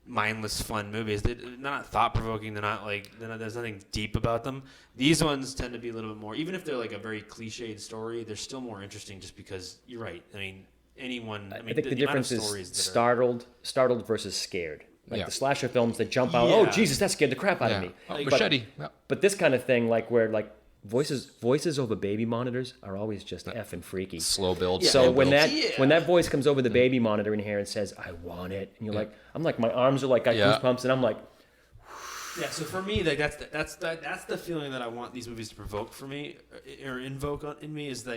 mindless fun movies. They're not thought provoking. There's nothing deep about them. These ones tend to be a little bit more. Even if they're like a very cliched story, they're still more interesting just because you're right. I mean, I think the difference is startled. startled versus scared. Like Yeah. the slasher films that jump out, Yeah. oh Jesus, that scared the crap out of me. Oh, Like- machete. Yeah. But this kind of thing, like where like voices over baby monitors are always just effing freaky. Slow build. Yeah. slow So when build. when that voice comes over the baby monitor in here and says, "I want it," and you're like, I'm like, my arms are like got Yeah. goosebumps, and I'm like, Yeah, so for me, like that's the feeling that I want these movies to provoke for me or invoke in me is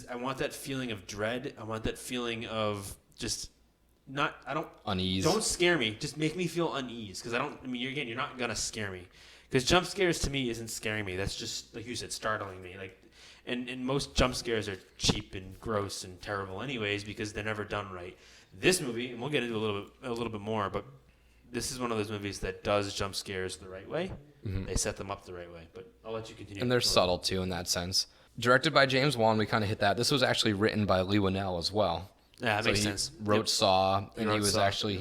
I want that feeling of dread. I want that feeling of just Unease. Don't scare me. Just make me feel unease because you're not gonna scare me because jump scares to me isn't scaring me. That's just like you said, startling me. Like, and most jump scares are cheap and gross and terrible anyways because they're never done right. This movie, and we'll get into a little bit more, but this is one of those movies that does jump scares the right way. Mm-hmm. They set them up the right way. But I'll let you continue. And they're subtle too in that sense. Directed by James Wan, we kind of hit that. This was actually written by Lee Winnell as well. Yeah, that makes he sense. Wrote Saw, and wrote he was Saw. actually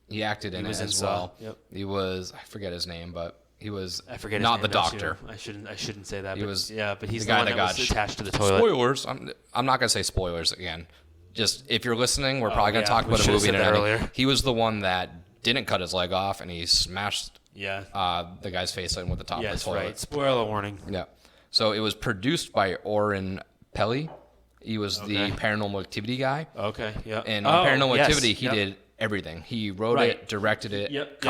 he acted in He it was in as Saw, well. yep. He was, I forget his name, but he was I forget his not name, the too. doctor. I shouldn't say that. He but was but he's the the guy one that that got was attached to the toilet. Spoilers. I'm not gonna say spoilers again. Just if you're listening, we're probably gonna talk we about a should've movie said in a that minute. earlier. He was the one that didn't cut his leg off, and he smashed Yeah. the guy's face in with the top of the Yes, toilet. right. Spoiler warning. Yeah. So it was produced by Oren Peli. He was the Okay. Paranormal Activity guy. Okay. Yeah. And on Paranormal yes, Activity, he yep. did everything. He wrote Right. it, directed it, Yep.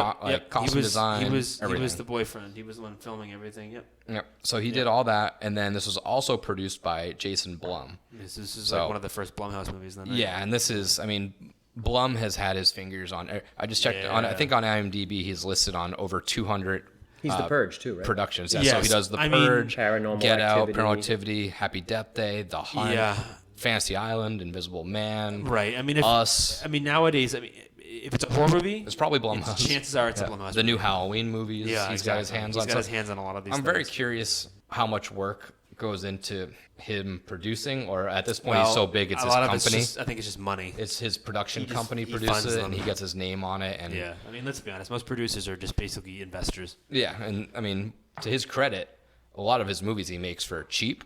costume design, everything. He was the boyfriend. He was the one filming everything. Yep. Yep. So he did all that, and then this was also produced by Jason Blum. This is So- like one of the first Blumhouse movies. Then. Right? Yeah, and this is, I mean, Blum has had his fingers on. I just checked on. I Yeah. think on IMDb he's listed on over 200. he's the Purge too, right? Productions. Yeah. So Yes. he does The I mean, Purge, Paranormal Get Out, Activity. Paranormal Activity, Happy Death Day, The Hunt, Yeah. Fantasy Island, Invisible Man, Right. I mean, Us. nowadays, if it's a horror movie, It's probably Blumhouse. chances are it's a Blumhouse. The new Halloween movies. Yeah, he's got his hands on. He's got his hands on a lot of these. I'm very things. curious how much work goes into him producing, or at this point he's so big it's a his lot of company. I think it's just money. It's his production He just- company he produces funds it, them. and he gets his name on it. And Yeah. I mean, let's be honest. Most producers are just basically investors. yeah, and I mean, to his credit, a lot of his movies he makes for cheap,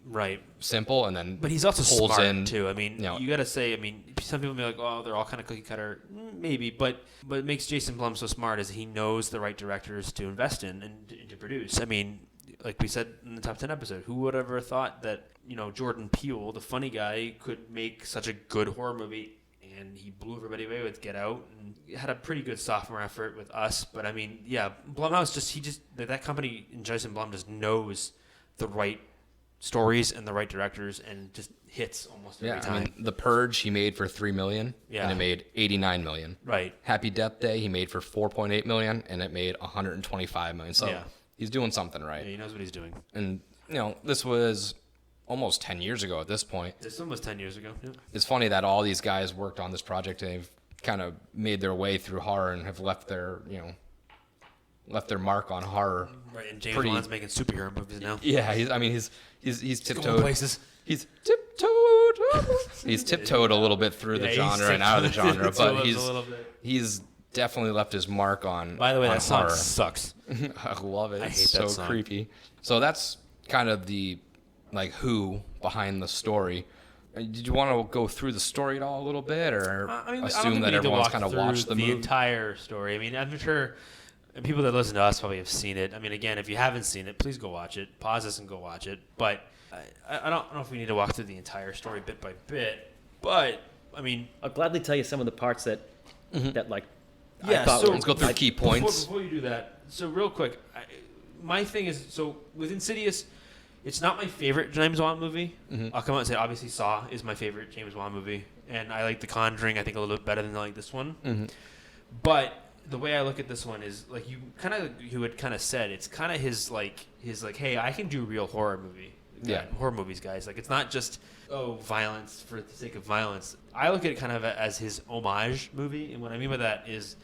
Right. simple, and then But he's also pulls smart in, too. I mean, you know- you got to say. I mean, some people may be like, "Oh, they're all kind of cookie cutter." Maybe, but what makes Jason Blum so smart is he knows the right directors to invest in and to produce. I mean, like we said in the top 10 episode, who would ever thought that Jordan Peele, the funny guy, could make such a good horror movie and he blew everybody away with Get Out, and he had a pretty good sophomore effort with Us. But I mean, yeah, Blumhouse that company and Jason Blum just knows the right stories and the right directors, and just hits almost every time. I mean, The Purge he made for $3 million, Yeah. and it made $89 million. Right. Happy Death Day he made for $4.8 million, and it made $125 million. So Yeah. he's doing something right. Yeah, he knows what he's doing. And this was almost 10 years ago at this point. It's almost 10 years ago. Yeah. It's funny that all these guys worked on this project and they've kind of made their way through horror and have left their mark on horror. Right, and James Wan's making superhero movies now. Yeah, he's tiptoed. Places. He's tiptoed. He's tiptoed a little bit through the genre and out of the genre, but he's definitely left his mark on. By the way, on that song horror. sucks. I love it. I It's hate so that song. creepy. So that's kind of the who behind the story. Did you want to go through the story at all a little bit, or I don't assume think that we need to everyone's walk kind of through watched the movie? entire story. I mean, I'm sure people that listen to us probably have seen it. I mean, again, if you haven't seen it, please go watch it. Pause this and go watch it. But I don't know if we need to walk through the entire story bit by bit. But I mean, I'll gladly tell you some of the parts that I yeah. thought So Let's go through key points. Before you do that, so real quick, my thing is, so with Insidious, it's not my favorite James Wan movie. I'll come out and say, obviously, Saw is my favorite James Wan movie, and I like The Conjuring, I think, a little bit better than I like this one. But the way I look at this one is, like you had kind of said, it's kind of his hey, I can do real horror movie. Yeah. Horror movies, guys. Like, it's not just, violence for the sake of violence. I look at it kind of as his homage movie, and what I mean by that is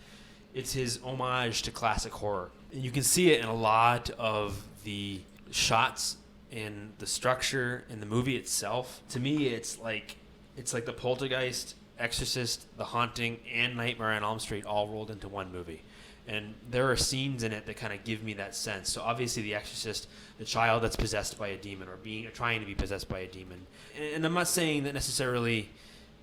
it's his homage to classic horror. And you can see it in a lot of the shots, in the structure, in the movie itself. To me, it's like the Poltergeist, Exorcist, The Haunting, and Nightmare on Elm Street all rolled into one movie. And there are scenes in it that kind of give me that sense. So obviously, The Exorcist, the child that's possessed by a demon or trying to be possessed by a demon. And I'm not saying that necessarily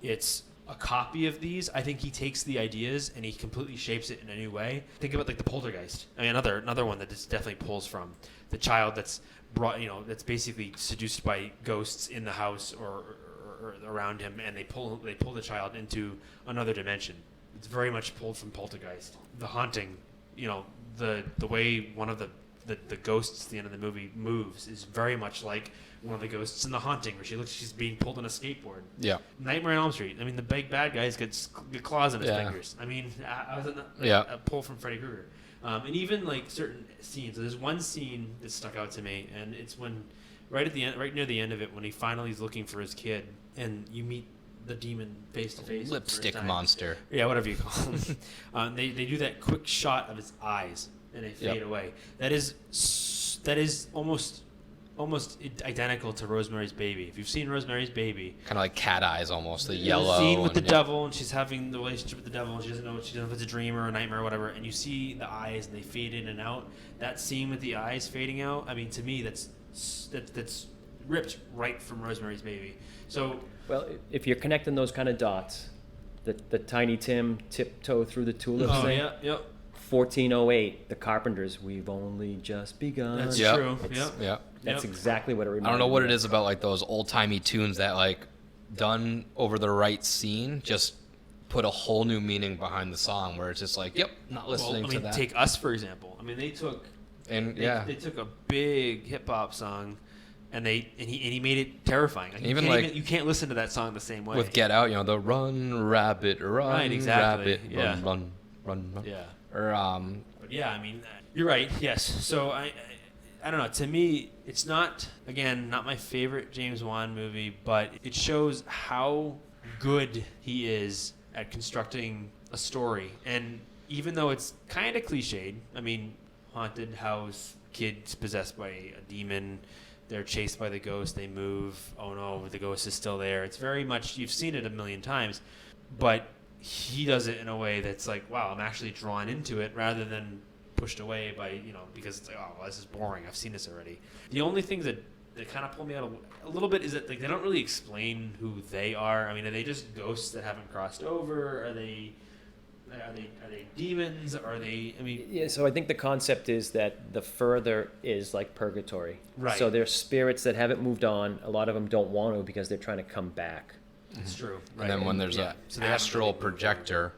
it's a copy of these. I think he takes the ideas and he completely shapes it in a new way. Think about like the Poltergeist. I mean, another one that just definitely pulls from the child that's brought, that's basically seduced by ghosts in the house or around him, and they pull the child into another dimension. It's very much pulled from Poltergeist. The Haunting, the way one of the ghosts at the end of the movie moves is very much like one of the ghosts in The Haunting, where she's being pulled on a skateboard. Yeah. Nightmare on Elm Street. I mean, the big bad guy's got claws in his fingers. I mean, I was a pull from Freddy Krueger. And even like certain scenes. There's one scene that stuck out to me, and it's when right near the end of it, when he finally is looking for his kid, and you meet the demon face to face. Lipstick monster. Yeah, whatever you call him. They do that quick shot of his eyes, and they fade away. That is almost identical to Rosemary's Baby. If you've seen Rosemary's Baby, Kind of like cat eyes almost, the there's yellow. a scene with the and- devil, and she's having the relationship with the devil, and she doesn't know if it's a dream or a nightmare or whatever, and you see the eyes and they fade in and out. That scene with the eyes fading out, I mean, to me, that's ripped right from Rosemary's Baby. So, Well, if you're connecting those kind of dots, the Tiny Tim tiptoe through the tulips thing. yeah, yep. 1408, the Carpenters, we've only just begun. That's Yep. true. It's- Yep. Yeah. That's Yep. exactly what it reminds me I don't know what it of. is about like those old timey tunes that like done over the right scene just put a whole new meaning behind the song where it's just like, yep, not listening Well, I to mean, that. take Us for example. I mean, they took a big hip hop song, and he made it terrifying. Like, you can't listen to that song the same way. with Get Out, the run rabbit run, Right, exactly. rabbit Yeah. run. Yeah. Or But yeah, I mean, you're right. Yes. So I don't know. To me, it's not my favorite James Wan movie, but it shows how good he is at constructing a story. And even though it's kind of cliched, I mean, haunted house, kids possessed by a demon, they're chased by the ghost, they move. Oh no, the ghost is still there. It's very much, you've seen it a million times, but he does it in a way that's like, wow, I'm actually drawn into it rather than pushed away by, because it's like, oh, well, this is boring. I've seen this already. The only things that kind of pull me out a little bit is that like they don't really explain who they are. I mean, are they just ghosts that haven't crossed over? Are they demons? Are they? I mean, Yeah, so I think the concept is that the further is like purgatory. Right. So there's spirits that haven't moved on. A lot of them don't want to because they're trying to come back. It's true. Right. And then when there's yeah. a So they haven't astral really moved projector,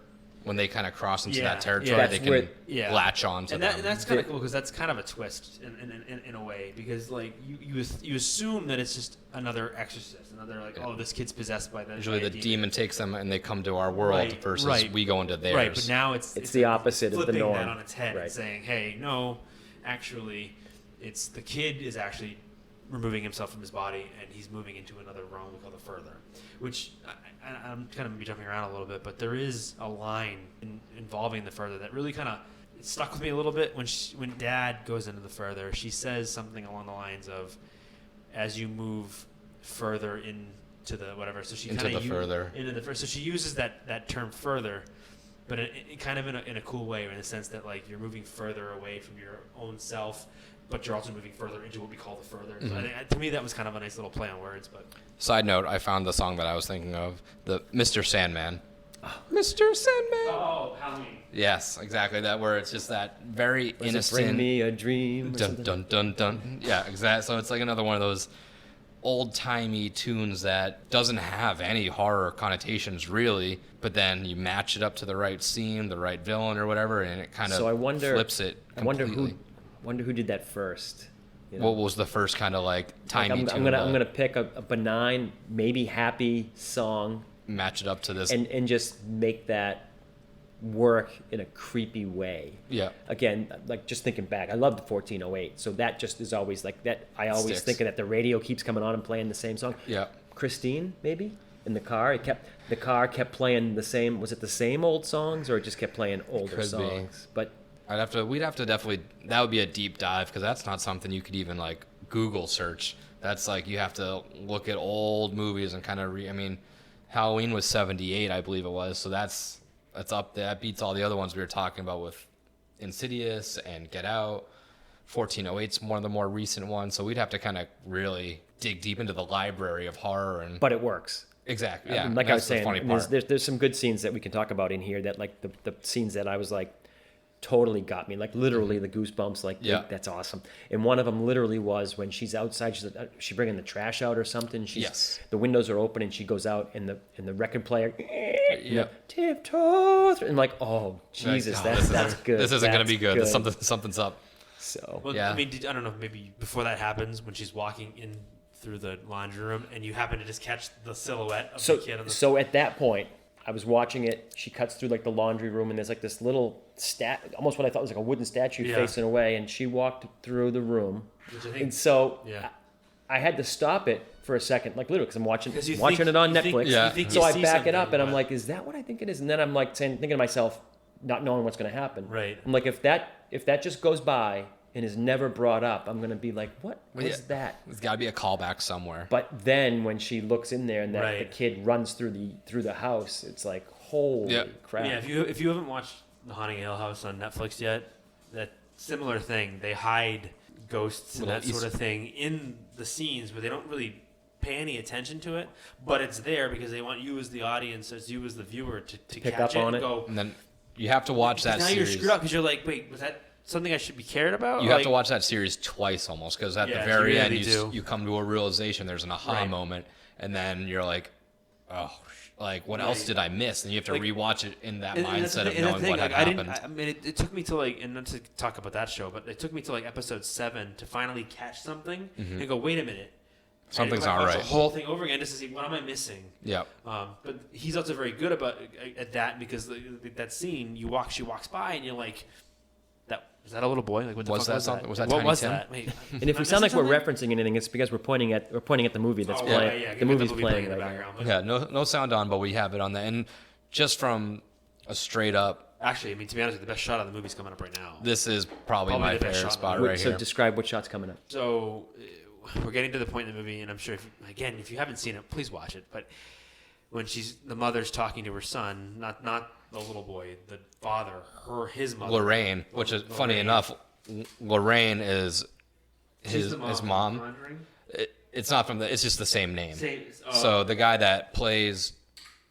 when they kind of cross into Yeah, that territory, yeah. they That's can where- latch on to and them. that's kind of cool because that's kind of a twist in a way, because like you assume that it's just another exorcist, another like, oh, this kid's possessed by the Usually by a the demon takes them and they come to our world Right, versus right. we go into theirs. Right, but now it's the opposite of the flipping norm. that on its head Right. and saying, hey, no, actually, it's the kid is actually removing himself from his body and he's moving into another realm we call the further, which I'm kind of jumping around a little bit, but there is a line involving the further that really kind of stuck with me a little bit. When Dad goes into the further, she says something along the lines of, as you move further into the whatever. So she Into kinda the further. into the first. So she uses that term further, but it kind of in a cool way, in the sense that like you're moving further away from your own self, but you're also moving further into what we call the further. So I think, to me, that was kind of a nice little play on words. But Side note, I found the song that I was thinking of, the Mr. Sandman. Mr. Sandman. oh, Halloween. Yes, exactly. That where it's just that very Was it innocent. Bring Me a Dream or Dun something? dun dun dun. Yeah, exactly. So it's like another one of those old timey tunes that doesn't have any horror connotations really, but then you match it up to the right scene, the right villain or whatever, and it kind of So I wonder. flips it I wonder completely. who did that first. You know? What was the first kind of like Like, timey I'm tune? gonna pick a benign, maybe happy song match it up to this. and just make that work in a creepy way. Yeah. Again, like just thinking back, I loved 1408, so that just is always like that. I always Sticks. thinking that the radio keeps coming on and playing the same song. Yeah. Christine, maybe in the car, the car kept playing the same. Was it the same old songs, or it just kept playing older could be. songs? But We'd have to definitely, that would be a deep dive because that's not something you could even like Google search. That's like you have to look at old movies and kind of I mean, Halloween was 78, I believe it was. So that's up there. That beats all the other ones we were talking about with Insidious and Get Out. 1408's one of the more recent ones. So we'd have to kind of really dig deep into the library of horror and. but it works. Exactly. Yeah. Like I was that's the saying, funny and part. there's some good scenes that we can talk about in here that like the scenes that I was like totally got me, like literally the goosebumps, like Yeah. that's awesome. And one of them literally was when she's outside, she's bringing the trash out or something. Yes. The windows are open and she goes out and the record player, Yep. tiptoe through, and like, oh Jesus, Oh, that's good. This isn't going to be That's good. Something's up. So Well, Yeah. I mean, I don't know. Maybe before that happens, when she's walking in through the laundry room, and you happen to just catch the silhouette of the kid on the. So at that point, I was watching it. She cuts through like the laundry room, and there's like this little almost what I thought was like a wooden statue Yeah. facing away. And she walked through the room, Which I think- and so Yeah. I had to stop it for a second, like literally, because I'm watching 'Cause you watching think- it on you think- Netflix. Yeah. you think So you I see back it up, something, and I'm but- like, "Is that what I think it is?" And then I'm like thinking to myself, not knowing what's going to happen. Right. I'm like, if that just goes by and is never brought up, I'm going to be like, "What was Yeah. that?" There's got to be a callback somewhere. But then when she looks in there and that the Right. kid runs through the house, it's like, holy Yeah. crap! Yeah, if you haven't watched The Haunting of Hill House on Netflix yet, that similar thing. They hide ghosts and Little that sort of thing in the scenes, but they don't really pay any attention to it. But it's there because they want you as the audience, as you as the viewer, to Pick catch up on and it. go. And then you have to watch that now series. you're screwed up because you're like, wait, was that something I should be cared about? You have Like, to watch that series twice almost because at Yeah, the you very really end do. you come to a realization. There's an aha Right. moment, and then you're like, oh, like what else Right. did I miss? And you have to Like- rewatch it in that And that's the mindset of thing- and that's knowing the what thing, had like, happened. I mean, it took me to like, and not to talk about that show, but it took me to like episode 7 to finally catch something and go, wait a minute. Something's I had to not watch right. The whole thing over again just to see what am I missing. Yeah. But he's also very good about at that because that scene, she walks by and you're like, was that a little boy? Like, what the Was fuck that was something? that? Was that what Tiny was Tim? that? Wait, And if we sound like we're referencing anything, it's because we're pointing at the movie that's playing. yeah, The movie's playing in the right now. background. Yeah, no sound on, but we have it on that. And just from a straight up, Actually, I mean, to be honest, with you, the best shot of the movie's coming up right now. this is probably Probably my the best favorite shot in the spot movie. right So here. describe what shot's coming up. So we're getting to the point in the movie, and I'm sure if you haven't seen it, please watch it. But when the mother's talking to her son, not the little boy, the father, his mother, Lorraine, which is funny Lorraine. enough, Lorraine is She's his the his from mom. Conjuring. It's not from it's just the same name. Oh, So the guy that plays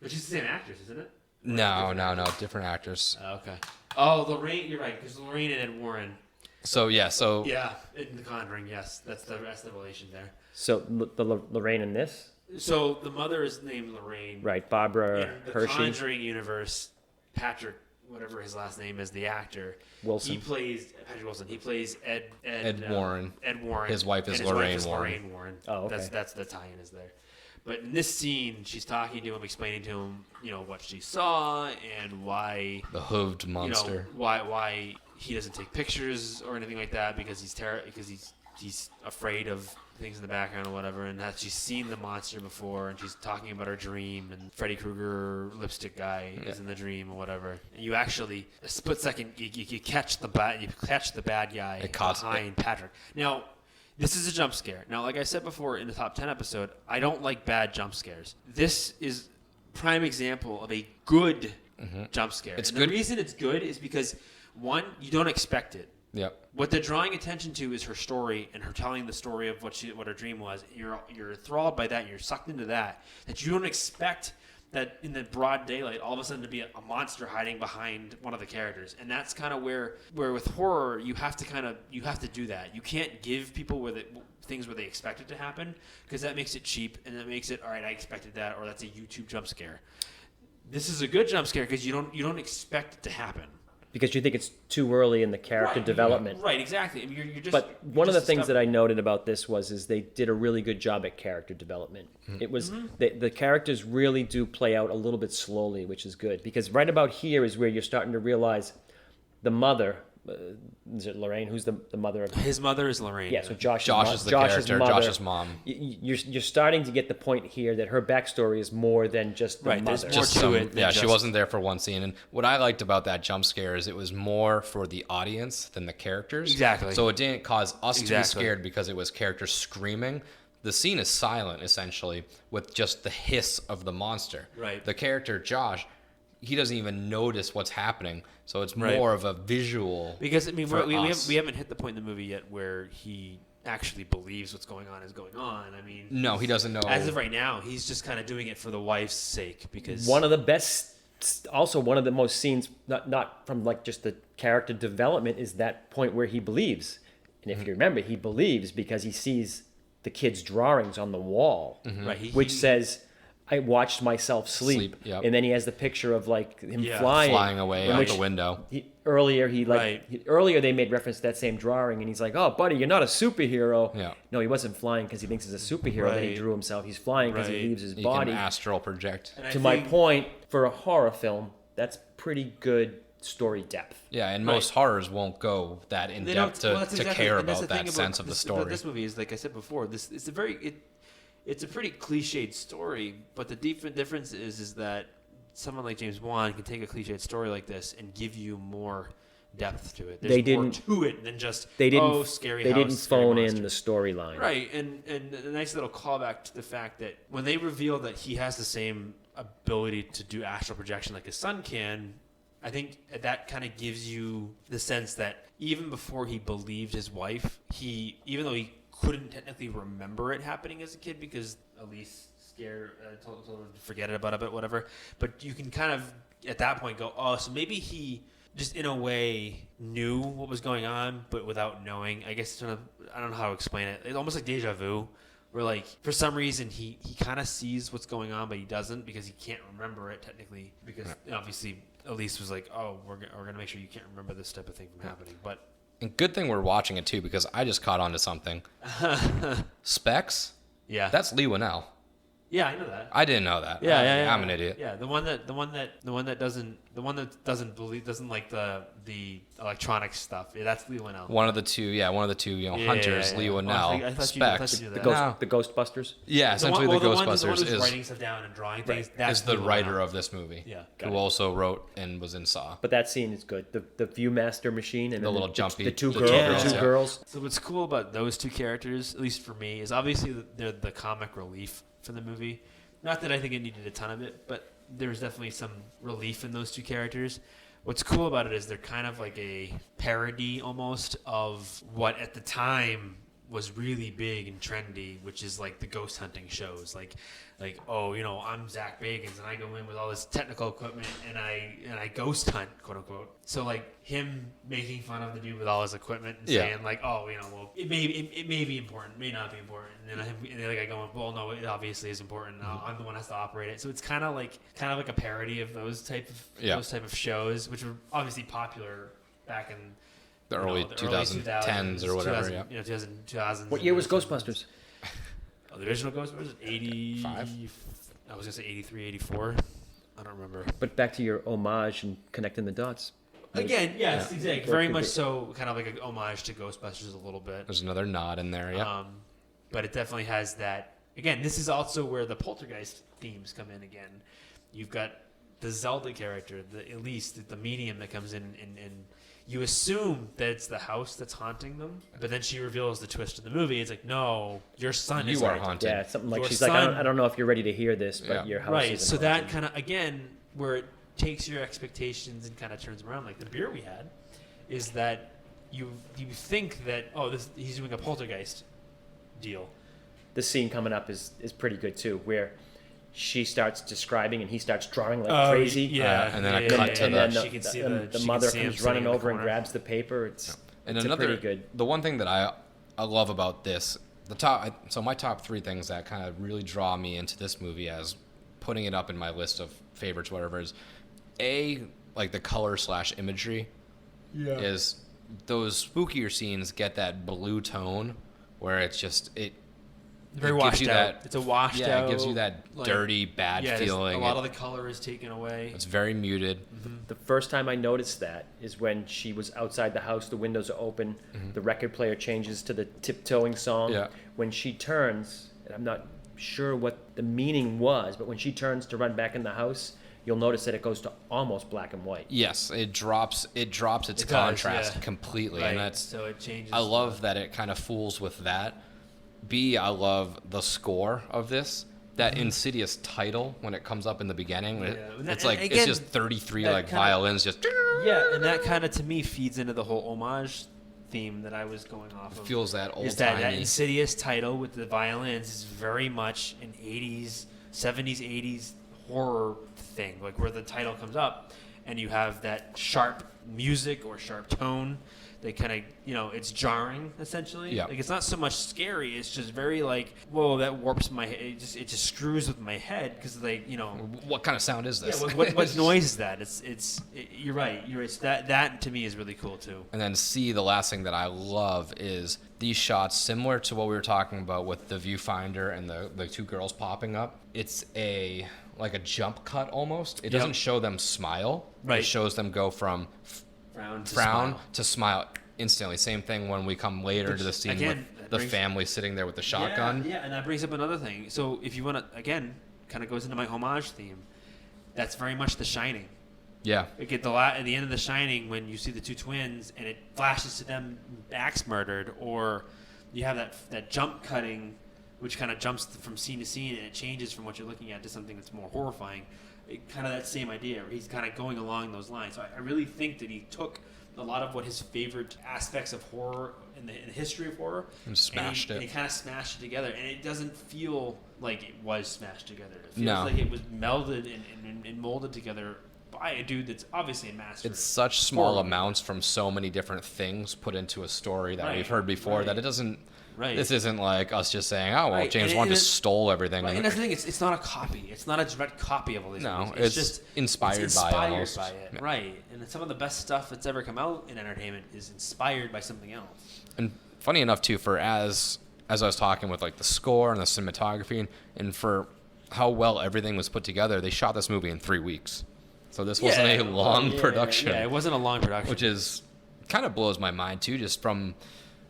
but she's the same actress, isn't it? no, different actors. Okay. Oh, Lorraine, you're right, because Lorraine and Ed Warren. So yeah, Yeah, in The Conjuring, yes, that's the relation there. So the Lorraine in this. So the mother is named Lorraine. Right, Barbara In the Hershey. Conjuring universe, Patrick, whatever his last name is, the actor. Wilson. He plays Patrick Wilson. He plays Ed Warren. Ed Warren. His wife is and Lorraine Warren. Lorraine Warren. Oh, okay. That's the tie-in is there. But in this scene, she's talking to him, explaining to him, what she saw and why The hooved monster. why he doesn't take pictures or anything like that because he's afraid of things in the background or whatever, and that she's seen the monster before, and she's talking about her dream, and Freddy Krueger lipstick guy is in the dream or whatever. And you actually, a split second, you catch the bad guy behind Patrick. Now, this is a jump scare. Now, like I said before in the top 10 episode, I don't like bad jump scares. This is prime example of a good jump scare. It's and good. The reason it's good is because, one, you don't expect it. Yep. What they're drawing attention to is her story and her telling the story of what her dream was. You're enthralled by that. You're sucked into that you don't expect that in the broad daylight all of a sudden to be a monster hiding behind one of the characters. And that's kind of where with horror you have to do that. You can't give people things where they expect it to happen because that makes it cheap and that makes it all right. I expected that, or that's a YouTube jump scare. This is a good jump scare because you don't expect it to happen. Because you think it's too early in the character development. Right, exactly. I mean, you're just. But one of the things that I noted about this is they did a really good job at character development. It was the characters really do play out a little bit slowly, which is good. Because right about here is where you're starting to realize the mother. Is it Lorraine? Who's the mother of? His mother is Lorraine. Yeah, so Josh is the character. Mother, Josh's mom. You're starting to get the point here that her backstory is more than just the Right, mother. there's more to it. Yeah, she wasn't there for one scene. And what I liked about that jump scare is it was more for the audience than the characters. Exactly. So it didn't cause us to be scared because it was characters screaming. The scene is silent, essentially, with just the hiss of the monster. Right. The character, Josh, he doesn't even notice what's happening. So it's more of a visual. Because, I mean, us. we haven't hit the point in the movie yet where he actually believes what's going on is going on. I mean, No, he doesn't know. As of right now, he's just kind of doing it for the wife's sake because One of the best, also one of the most scenes, not from like just the character development, is that point where he believes. And if you remember, he believes because he sees the kid's drawings on the wall, right, which says, I watched myself sleep. Yep. And then he has the picture of like him flying away out the window. Earlier they made reference to that same drawing, and he's like, "Oh, buddy, you're not a superhero." Yeah. No, he wasn't flying because he thinks he's a superhero. Then he drew himself. He's flying because he leaves his He body. can astral project. And I To my think- point, for a horror film, that's pretty good story depth. Yeah, and most horrors won't go that in they depth don't- well, to that's care and that's about the thing that sense of the this- story. This movie is, like I said before, it's a pretty cliched story, but the difference is that someone like James Wan can take a cliched story like this and give you more depth to it. There's They more didn't- to it than just scary They house, didn't scary phone monster. in the storyline. Right, and a nice little callback to the fact that when they reveal that he has the same ability to do astral projection like his son can, I think that kind of gives you the sense that even before he believed his wife, even though he couldn't technically remember it happening as a kid because Elise scared, told him to forget about it, whatever. But you can kind of at that point go, oh, so maybe he just in a way knew what was going on, but without knowing. I guess I don't know how to explain it. It's almost like deja vu, where like for some reason he kind of sees what's going on, but he doesn't because he can't remember it technically because obviously Elise was like, oh, we're gonna make sure you can't remember this type of thing from happening, but. And good thing we're watching it too because I just caught on to something. Specs? Yeah. That's Lee Winnell. Yeah, I know that. I didn't know that. Yeah. I'm an idiot. Yeah, the one that doesn't like the electronic stuff. Yeah, that's Lee Winnell. One of the two, hunters, Lee Well, Winnell. I thought Specs. you knew The, that. the Ghostbusters. Yeah, essentially the the one Ghostbusters who's writing stuff down and drawing things. That's is the Lee writer Winnell. of this movie. Yeah, who also wrote and was in Saw. But that scene is good. The Viewmaster machine and The then little jumpy- the two the girls. two The girls, two yeah. girls. So what's cool about those two characters, at least for me, is obviously they're the comic relief for the movie. Not that I think it needed a ton of it, but there's definitely some relief in those two characters. What's cool about it is they're kind of like a parody almost of what at the time was really big and trendy, which is like the ghost hunting shows, like oh, you know, I'm Zach Bagans and I go in with all this technical equipment and I ghost hunt, quote unquote. So like him making fun of the dude with all his equipment and saying like, oh, you know, well, it may be important, may not be important, and then the other guy going, well, no, it obviously is important. I'm the one that has to operate it. So it's kind of like a parody of those type of shows, which were obviously popular back in the early 2010s or whatever. Yeah. 2000s. What year was Ghostbusters? The original Ghostbusters, 5? I was gonna say 83, 84. I don't remember. But back to your homage and connecting the dots. Again, yes, exactly. Very much so, kind of like a homage to Ghostbusters a little bit. There's another nod in there, yeah. But it definitely has that. Again, this is also where the poltergeist themes come in again. You've got the Zelda character, the Elise, the medium that comes in and you assume that it's the house that's haunting them, but then she reveals the twist of the movie. It's like, no, your son is haunted. Yeah, something like Your she's son, like, I don't know if you're ready to hear this, but your house right. isn't So haunted. that kind of, again, where it takes your expectations and kind of turns them around. Like the beer we had, is that you think that he's doing a poltergeist deal. The scene coming up is pretty good too, where she starts describing and he starts drawing like crazy. Yeah, and then I cut to the mother comes running over and grabs the paper. It's pretty good. The one thing that I love about this, my top 3 things that kind of really draw me into this movie as putting it up in my list of favorites, whatever, is like the color / imagery. Yeah. Is those spookier scenes get that blue tone where it's just very washed out. It's a washed out. Yeah, it gives you that dirty, bad feeling. A lot of the color is taken away. It's very muted. Mm-hmm. The first time I noticed that is when she was outside the house, the windows are open, the record player changes to the tiptoeing song. Yeah. When she turns, and I'm not sure what the meaning was, but when she turns to run back in the house, you'll notice that it goes to almost black and white. Yes, it drops its contrast completely, right. And that's so it changes. I love that it kind of fools with that. I love the score of this. That Insidious title when it comes up in the beginning, it's like again, it's just 33 like violins just. Yeah, and that kind of to me feeds into the whole homage theme that I was going off of. Feels that old timey. That Insidious title with the violins is very much an 70s, 80s horror thing, like where the title comes up and you have that sharp music or sharp tone. They kind of, it's jarring essentially. Yeah. Like it's not so much scary. It's just very like, whoa, that warps my head. It just screws with my head because what kind of sound is this? Yeah, what noise is that? You're right. So that to me is really cool too. And then the last thing that I love is these shots, similar to what we were talking about with the viewfinder and the 2 girls popping up. It's like a jump cut almost. It doesn't show them smile. Right. It shows them go from frown to smile instantly. Same thing when we come later into the scene with the family sitting there with the shotgun. Yeah, and that brings up another thing. So if you want to, again, kind of goes into my homage theme. That's very much The Shining. Yeah. Like at the end of The Shining, when you see the 2 twins and it flashes to them axe murdered, or you have that jump cutting, which kind of jumps from scene to scene and it changes from what you're looking at to something that's more horrifying. Kind of that same idea where he's kind of going along those lines. So I really think that he took a lot of what his favorite aspects of horror in the history of horror and smashed it. And he kind of smashed it together. And it doesn't feel like it was smashed together. It feels No. like it was melded and molded together by a dude that's obviously a master. It's such small amounts from so many different things put into a story that we've heard before that it doesn't. Right. This isn't like us just saying, oh, well, James Wan just stole everything. Right. And that's the thing, it's not a copy. It's not a direct copy of all these movies. It's just inspired by it. Yeah. Right. And some of the best stuff that's ever come out in entertainment is inspired by something else. And funny enough, too, for as I was talking with like the score and the cinematography and for how well everything was put together, they shot this movie in 3 weeks. So this wasn't a long production. Yeah, it wasn't a long production. Which is kind of blows my mind, too, just from...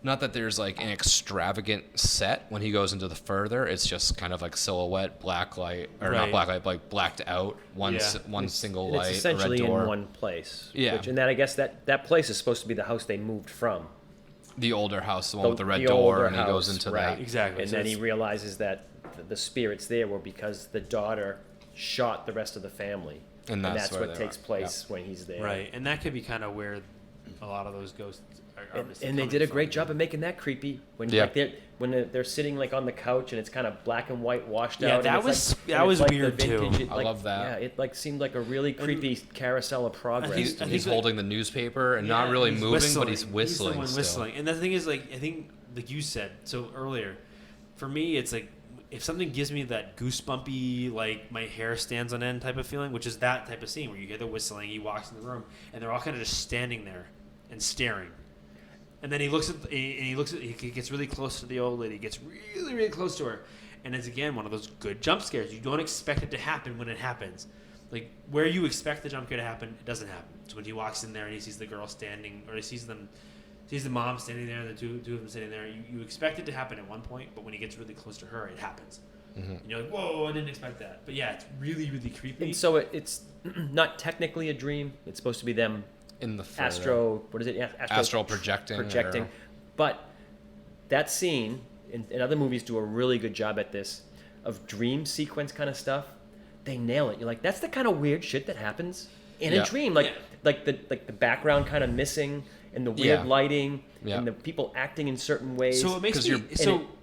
Not that there's like an extravagant set when he goes into the further. It's just kind of like silhouette, black light, or not black light, like blacked out, one single light. It's essentially a red door. In one place. Yeah. And I guess that place is supposed to be the house they moved from. The older house, the one with the red door, and he goes into that. Exactly. And then he realizes that the spirits there were because the daughter shot the rest of the family. And that's what takes place when he's there. Right. And that could be kind of where a lot of those ghosts And they did a great job of making that creepy when they're sitting like on the couch and it's kind of black and white washed out. That and was like, that was like weird too. I love that. Yeah, it like seemed like a really creepy carousel of progress. He's holding the newspaper and not really moving, but he's whistling. He's the one whistling. And the thing is, like, I think, like you said so earlier, for me, it's like if something gives me that goosebumpy, like my hair stands on end type of feeling, which is that type of scene where you hear the whistling, he walks in the room, and they're all kind of just standing there and staring. And then he gets really close to the old lady, gets really, really close to her. And it's, again, one of those good jump scares. You don't expect it to happen when it happens. Like, where you expect the jump scare to happen, it doesn't happen. So when he walks in there and he sees the girl standing, or he sees the mom standing there and the two of them sitting there, you expect it to happen at one point, but when he gets really close to her, it happens. Mm-hmm. And you're like, whoa, I didn't expect that. But yeah, it's really, really creepy. And so it's not technically a dream. It's supposed to be them in the astral projecting. But that scene in other movies do a really good job at this of dream sequence kind of stuff. They nail it. You're like, that's the kind of weird shit that happens in a dream. Like the background kind of missing and the weird lighting and the people acting in certain ways. So it makes me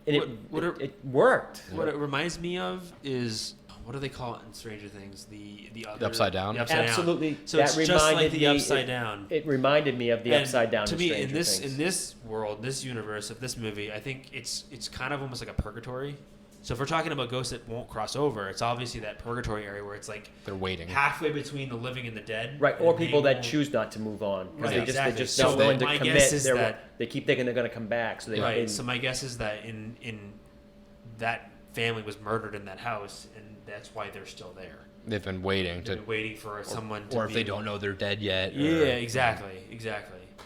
it worked. What it reminds me of is, what do they call it in Stranger Things? The upside down. The upside Absolutely. Down. So it's just like the upside down. It reminded me of the upside down. To me, in this world, this universe of this movie, I think it's kind of almost like a purgatory. So if we're talking about ghosts that won't cross over, it's obviously that purgatory area where it's like they're waiting halfway between the living and the dead. Right, or people that choose not to move on because they just don't willing to commit. They keep thinking they're going to come back. So so my guess is that in that family was murdered in that house, and that's why they're still there. They've been waiting for someone to or if they don't know they're dead yet. Yeah, exactly.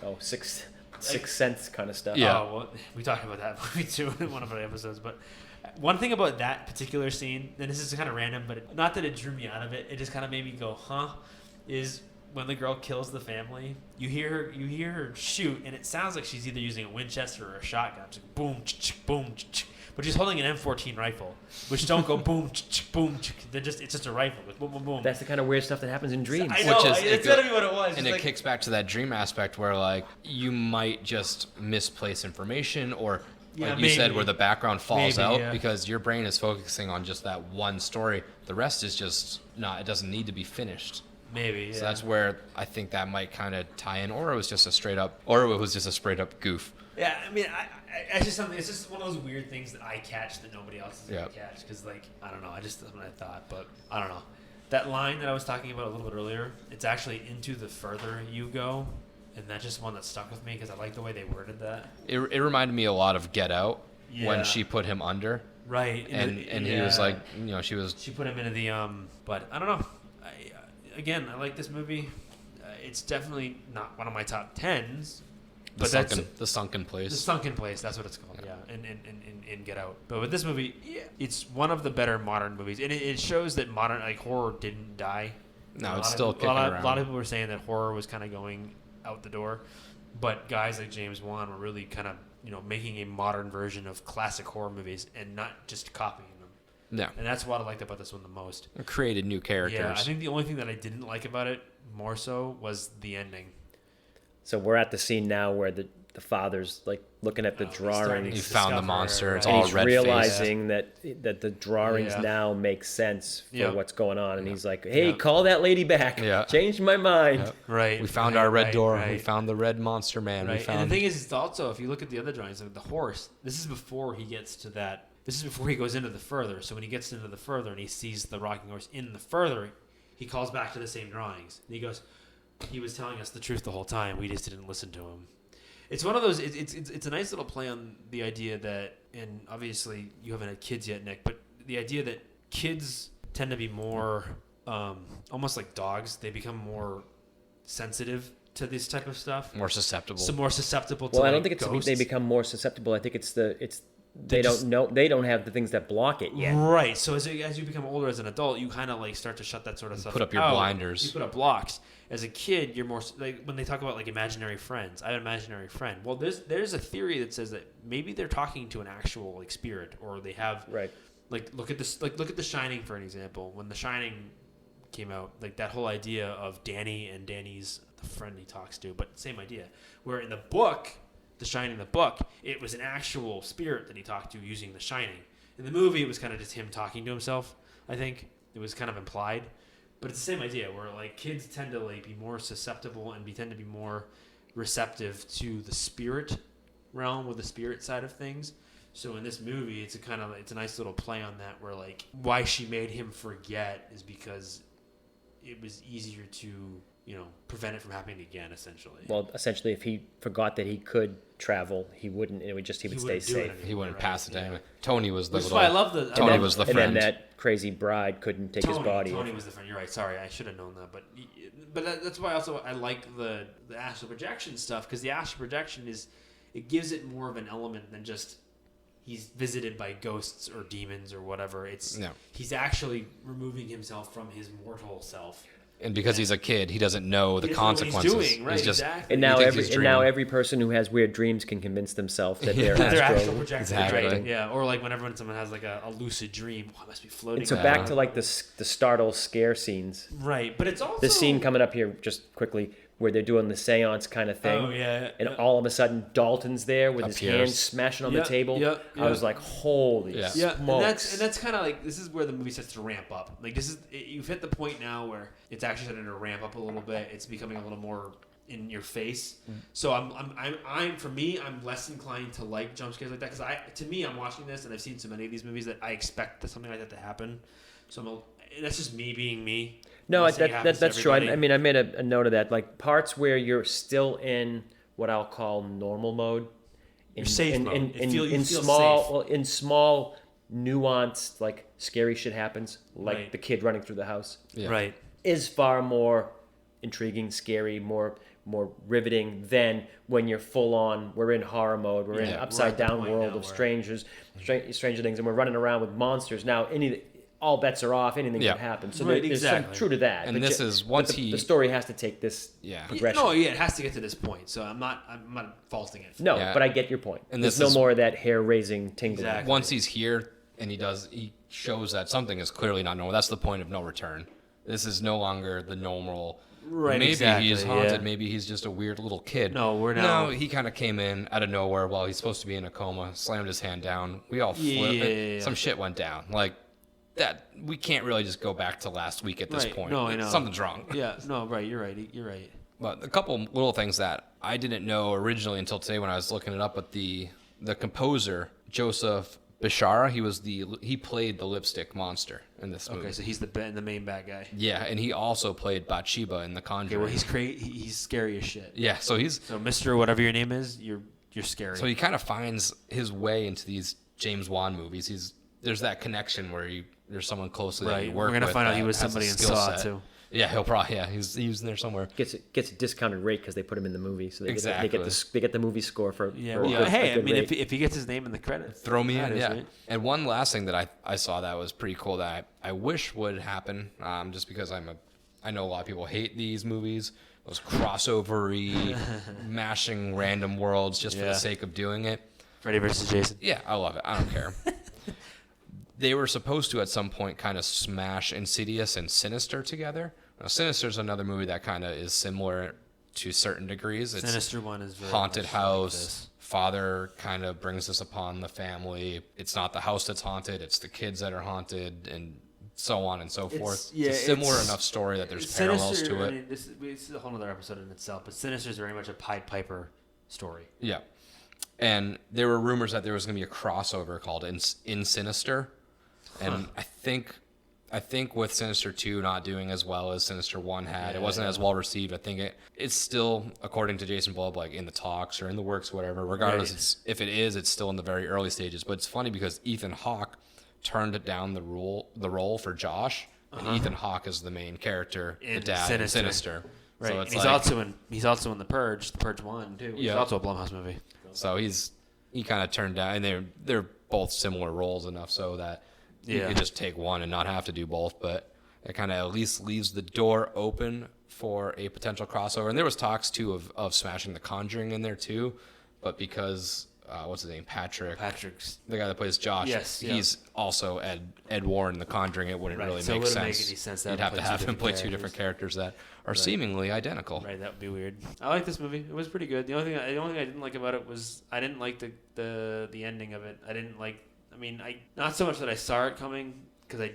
Oh, Sixth Sense kind of stuff. Yeah. Oh, well, we talked about that movie too in one of our episodes, but one thing about that particular scene, and this is kind of random, but not that it drew me out of it, it just kind of made me go, huh, is when the girl kills the family, you hear her shoot, and it sounds like she's either using a Winchester or a shotgun. It's like boom, boom, but she's holding an M14 rifle, which don't go boom, boom. It's just a rifle with boom, boom, boom. That's the kind of weird stuff that happens in dreams. I know, it's gotta be what it was. And it kicks back to that dream aspect where, like, you might just misplace information or, like you said, where the background falls out because your brain is focusing on just that one story. The rest is just it doesn't need to be finished. Maybe. So that's where I think that might kind of tie in, or it was just a straight up goof. Yeah, I mean, it's just something. It's just one of those weird things that I catch that nobody else is gonna catch. Because, like, I don't know. That's what I thought, but I don't know. That line that I was talking about a little bit earlier, it's actually into the further you go, and that's just one that stuck with me because I like the way they worded that. It reminded me a lot of Get Out when she put him under. Right. And he was like, she put him into the But I don't know. I like this movie. It's definitely not one of my top 10s. But the sunken place. The sunken place, that's what it's called. Yeah, in Get Out. But with this movie, it's one of the better modern movies, and it shows that modern horror didn't die. No, it's still kicking around. A lot of people were saying that horror was kind of going out the door, but guys like James Wan were really kind of making a modern version of classic horror movies and not just copying them. Yeah, and that's what I liked about this one the most. It created new characters. Yeah, I think the only thing that I didn't like about it more so was the ending. So we're at the scene now where the father's like looking at the drawings. He found the monster. It's and all he's red realizing that the drawings now make sense for what's going on. And he's like, hey, call that lady back. Yeah. Changed my mind. Yeah. Right. We found our red door. Right. We found the red monster man. Right. And the thing is, it's also, if you look at the other drawings, like the horse, this is before he gets to that. This is before he goes into the further. So when he gets into the further and he sees the rocking horse in the further, he calls back to the same drawings. And he goes, he was telling us the truth the whole time. We just didn't listen to him. It's one of those. It's a nice little play on the idea that, and obviously you haven't had kids yet, Nick, but the idea that kids tend to be more, almost like dogs. They become more sensitive to this type of stuff. More susceptible. So more susceptible to. Well, I don't think they become more susceptible. I think they don't have the things that block it yet. Right. So as you become older as an adult, you kind of like start to shut that sort of stuff. Put up your blinders. You put up blocks. As a kid, you're more like when they talk about like imaginary friends. I have an imaginary friend. Well, there's a theory that says that maybe they're talking to an actual like spirit, or they have like look at this, like look at The Shining for an example. When The Shining came out, like that whole idea of Danny and Danny's the friend he talks to, but same idea. Where in the book, The Shining, the book, it was an actual spirit that he talked to using The Shining. In the movie, it was kind of just him talking to himself. I think it was kind of implied, but it's the same idea where like kids tend to like be more susceptible and tend to be more receptive to the spirit realm with the spirit side of things. So in this movie, it's a nice little play on that, where like why she made him forget is because it was easier to prevent it from happening again, essentially. Well, essentially, if he forgot that he could travel, he wouldn't. He would stay safe. He wouldn't pass it anyway. Tony was the Which is why I love the Tony was the friend. And then that crazy bride couldn't take his body. Tony was the friend. You're right. Sorry, I should have known that. But that's why also I like the astral projection stuff, because the astral projection it gives it more of an element than just he's visited by ghosts or demons or whatever. He's actually removing himself from his mortal self. And because he's a kid, he doesn't know the consequences. What he's doing, right? He's just, exactly. And now every person who has weird dreams can convince themselves that they're astral projecting. Exactly. Right? Yeah. Or like whenever someone has like a lucid dream, I must be floating. And so back to like the startle scare scenes. Right, but it's also the scene coming up here just quickly where they're doing the seance kind of thing. Oh yeah. And all of a sudden Dalton's there with his hands smashing on the table. I was like, holy smokes. And that's kind of like, this is where the movie starts to ramp up. Like you've hit the point now where it's actually starting to ramp up a little bit. It's becoming a little more in your face. So I'm less inclined to like jump scares like that, because to me I'm watching this and I've seen so many of these movies that I expect something like that to happen. So that's just me being me. No, that's true. I mean, I made a note of that. Like parts where you're still in what I'll call normal mode. You're safe mode. In small, nuanced, like scary shit happens, like the kid running through the house. Yeah. Right. Is far more intriguing, scary, more riveting than when you're full on. We're in horror mode. We're in upside down world of stranger things, and we're running around with monsters. Now, all bets are off. Anything can happen. So there's some true to that. And the story has to take this progression. It has to get to this point. So I'm not faulting it. No, but I get your point. And there's no more of that hair-raising tingling. Exactly. Once he's here and he shows that something is clearly not normal. That's the point of no return. This is no longer the normal. Right. Maybe he's haunted. Yeah. Maybe he's just a weird little kid. No, he kind of came in out of nowhere while he's supposed to be in a coma, slammed his hand down. We all flipped. Some shit went down. Like that. We can't really just go back to last week at this point. No, I know. Something's wrong. Yeah. No. Right. You're right. But a couple little things that I didn't know originally until today when I was looking it up. But the composer Joseph Bishara, he played the lipstick monster in this movie. Okay, so he's the main bad guy. Yeah, and he also played Bathsheba in The Conjuring. Okay, well he's scary as shit. Yeah, so Mr. Whatever your name is, you're scary. So he kind of finds his way into these James Wan movies. There's that connection where there's someone closely that you work with. We're gonna find out he was somebody in Saw too. Yeah, he'll probably he's in there somewhere. Gets a discounted rate because they put him in the movie, so they get the movie score for Hey, I mean, if he gets his name in the credits, throw me in. Yeah. Right? And one last thing that I saw that was pretty cool that I wish would happen, just because I know a lot of people hate these movies, those crossover-y, mashing random worlds just for the sake of doing it. Freddy versus Jason. Yeah, I love it. I don't care. They were supposed to, at some point, kind of smash Insidious and Sinister together. Now, Sinister's another movie that kind of is similar to certain degrees. It's Sinister one is very haunted much house. Like Father kind of brings this upon the family. It's not the house that's haunted. It's the kids that are haunted, and so on and so forth. It's a similar enough story that there's parallels to it. I mean, this is a whole other episode in itself, but Sinister is very much a Pied Piper story. Yeah. And there were rumors that there was going to be a crossover called In Sinister. And I think with Sinister 2 not doing as well as Sinister 1 had, it wasn't as well received. I think it's still, according to Jason Blub, like in the talks or in the works, whatever. Regardless, if it is, it's still in the very early stages. But it's funny because Ethan Hawke turned down the role for Josh, and Ethan Hawke is the main character, the dad in Sinister. Right. So it's he's also in The Purge 1 too. Which is also a Blumhouse movie. So he kind of turned down, and they're both similar roles enough so that you could just take one and not have to do both. But it kind of at least leaves the door open for a potential crossover. And there was talks too of smashing The Conjuring in there too, but because what's his name, Patrick's. the guy that plays Josh. Yes, yeah. He's also Ed Warren in The Conjuring. It wouldn't really so it make wouldn't sense. make any sense to You'd have to have him play two different characters that are seemingly identical. Right, that would be weird. I like this movie. It was pretty good. The only thing I didn't like about it was I didn't like the ending of it. I didn't like. I mean, not so much that I saw it coming because I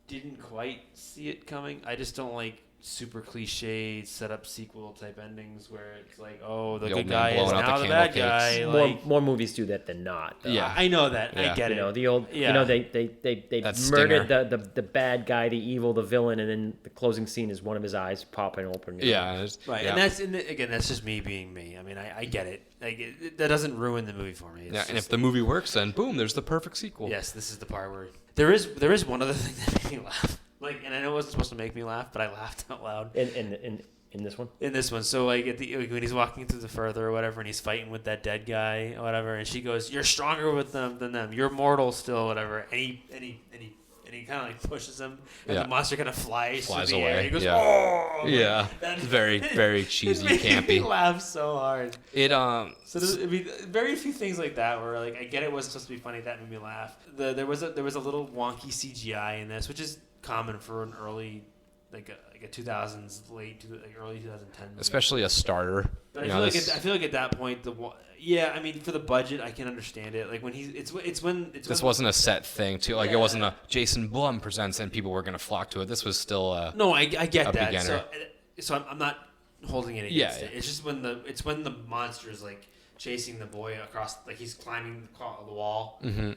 didn't quite see it coming. I just don't like super cliche setup sequel type endings where it's like, oh, the The good old man guy is blowing out now the the bad candle guy. cakes. Like, More movies do that than not. Though. Yeah. I know that. Yeah. I get You know, it. the old, Yeah. you know, they That murdered stinger. the bad guy, the evil, the villain, and then the closing scene is one of his eyes popping open. You know? Yeah. Right, Yeah. and again, that's just me being me. I mean, I get it. That doesn't ruin the movie for me. It's Yeah, and just- if the movie works, then boom, there's the perfect sequel. yes, this is the part where there is one other thing that made me laugh. Like, and I know it wasn't supposed to make me laugh, but I laughed out loud In this one. in this one. So like when he's walking through the further or whatever, and he's fighting with that dead guy or whatever, and she goes, "You're stronger with them than them. You're mortal still, or whatever." And he kind of like pushes him, and Yeah. the monster kind of flies through the away. air. He goes, Yeah. "Oh!" Yeah. That- Very, very cheesy, it made me campy. laugh so hard. It So very few things like that where like I get it wasn't supposed to be funny. That made me laugh. There was a little wonky CGI in this, which is common for an early like a 2000s early 2010s. especially a starter. But You I know, feel like at that point I mean for the budget I can understand it. Like when this wasn't a set thing too. Like it wasn't a Jason Blum presents and people were gonna flock to it. This was still No, I get a that. beginner. So I'm not holding it Yeah, against it. It's just when the monster is like chasing the boy across, like he's climbing the wall. Mm-hmm.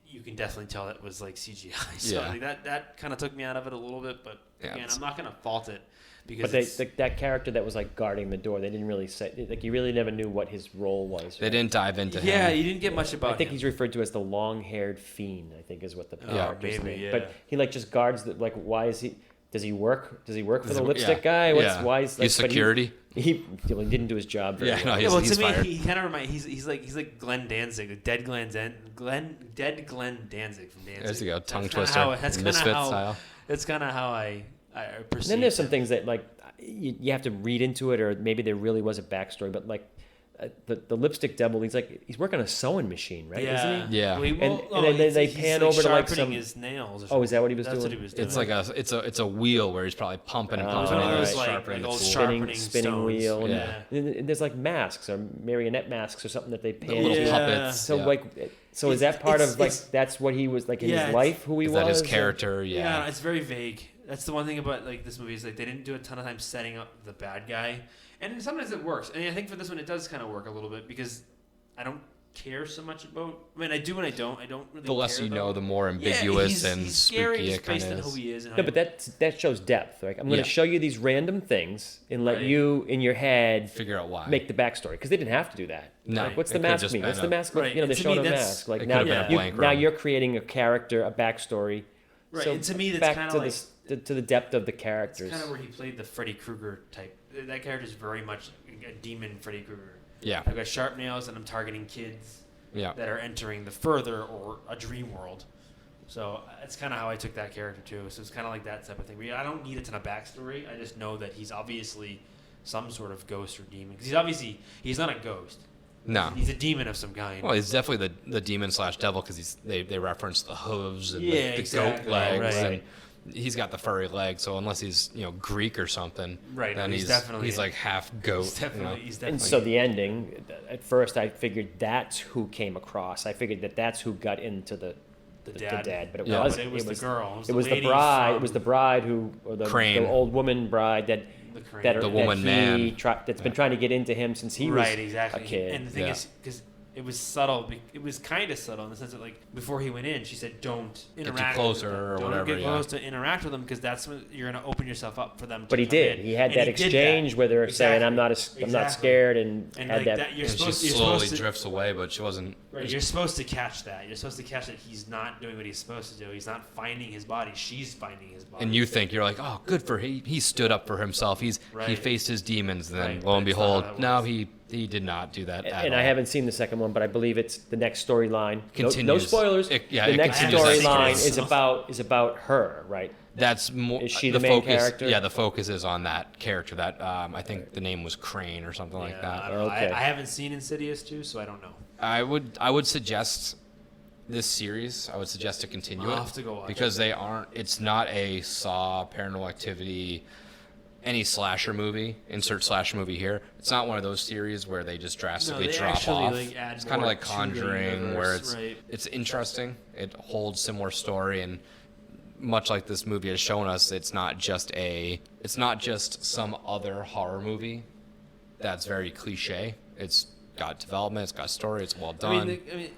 You can definitely tell it was like CGI. So Yeah. like, that kind of took me out of it a little bit. But Yeah, again, it's- I'm not gonna fault it because But that character that was like guarding the door, they didn't really say. Like you really never knew what his role was. They right? didn't dive into yeah, him. you didn't get much about. I think him. he's referred to as the long-haired fiend. I think is what the character's maybe, name. yeah. But he like just guards the like. Why is he? Does he work? Does he work for Does the he- lipstick yeah. guy? Yeah. Why is like, He's but security. He didn't do his job very Yeah, well. no, Yeah, well, he's to me, fired. he kind of reminds. He's like Glenn Danzig, dead Glenn Danzig from Danzig. There's you go, tongue That's kinda twister, how- That's kind of Misfit how. style. That's kind of how I perceive. And then there's some him. things that like you have to read into it, or maybe there really was a backstory. But like the lipstick devil, he's working on a sewing machine, right? Isn't he? Yeah. Well, And then they he's pan like over to, like, sharpening some- his nails. Or Oh, is that what he was That's doing? what he was doing. It's like it's a wheel where he's probably pumping and Oh, pumping one of and those he's like sharpening the old tool. sharpening spinning stones. wheel. And, Yeah. and there's like masks or marionette masks or something that they pan. little to. puppets. So yeah. like, so is It's- that part it's- of like it's- that's what he was like in Yeah, his it's- life? Who he Is was? that his or- character? Yeah, Yeah. it's very vague. That's the one thing about like this movie is like they didn't do a ton of time setting up the bad guy, and sometimes it works. And I think for this one it does kind of work a little bit because I don't care so much about. I mean, I do and I don't. I don't really. The less care you know, about- the more Yeah, ambiguous and he's scary spooky just it kind based of on who is. he is. And No, but that shows depth. Like I'm going Yeah. to show you these random things and let Right. you in your head Figure out why. make the backstory because they didn't have to do that. No, Like, what's it the could've mask just mean? What's been the a- mask? Right, You know, they're to showing me, a that's- mask. Like it now, could've been a blank now room. you're creating a character, a backstory. Right, So and to me, that's back kind to of like to the depth of the it's characters. kind of where he played the Freddy Krueger type. That character is very much a demon Freddy Krueger. Yeah. I've got sharp nails and I'm targeting kids Yeah. that are entering the further or a dream world. So that's kind of how I took that character too. So it's kind of like that type of thing. I don't need a ton of backstory. I just know that he's obviously some sort of ghost or demon. Because he's not a ghost. No. He's a demon of some kind. Well, he's definitely the demon / devil because they reference the hooves and Yeah, the exactly. goat legs Right. and he's got the furry legs. So unless he's Greek or something, Right, then no, he's like half goat. He's definitely. He's definitely. And so the ending, at first I figured that's who came across. I figured that's who got into the dad, but it Yeah. wasn't. But it was the girl. It was the lady bride. from It was the bride who, or Crane. the old woman bride that the Crane. that, The that woman he man. that's been trying to get into him since he right, was exactly. a kid. And the thing Yeah. is, because it was subtle. It was kind of subtle in the sense that, like, before he went in, she said, "Don't interact closer with them. or Don't whatever, get yeah. close to interact with them because that's when you're going to open yourself up for them." To But he come did. in." He had And that he did exchange with her, saying, Exactly. "I'm not Exactly. scared," and And had like that. you're And she supposed. You're slowly supposed to, drifts away, but she wasn't. right, you're supposed to catch that. You're supposed to catch that he's not doing what he's supposed to do. He's not finding his body. She's finding his body. And you think you're like, oh, good for he stood up for himself. He Right. faced his demons. And then Right, lo and but it's not behold, how that no, works. he did not do that. And I haven't seen the second one, but I believe it's the next storyline. No Continues. spoilers. It- yeah, the it next continues that storyline sequence. is about her, right? That's more. Is she the main focus, character? Yeah, the focus is on that character. That I think the name was Crane or something like I, that. don't know. Okay. I haven't seen Insidious too, so I don't know. I would suggest this series. I would suggest to continue I'll it have to go watch because it's not a Saw, Paranormal Activity, any slasher movie. Insert slasher movie here. It's not one of those series where they just drastically they drop actually, off. like, add It's kind of more like to the Conjuring, universe, where it's right. it's interesting. It holds similar story, and much like this movie has shown us, it's not just some other horror movie that's very cliche. It's got development, it's got story, it's well done. I mean,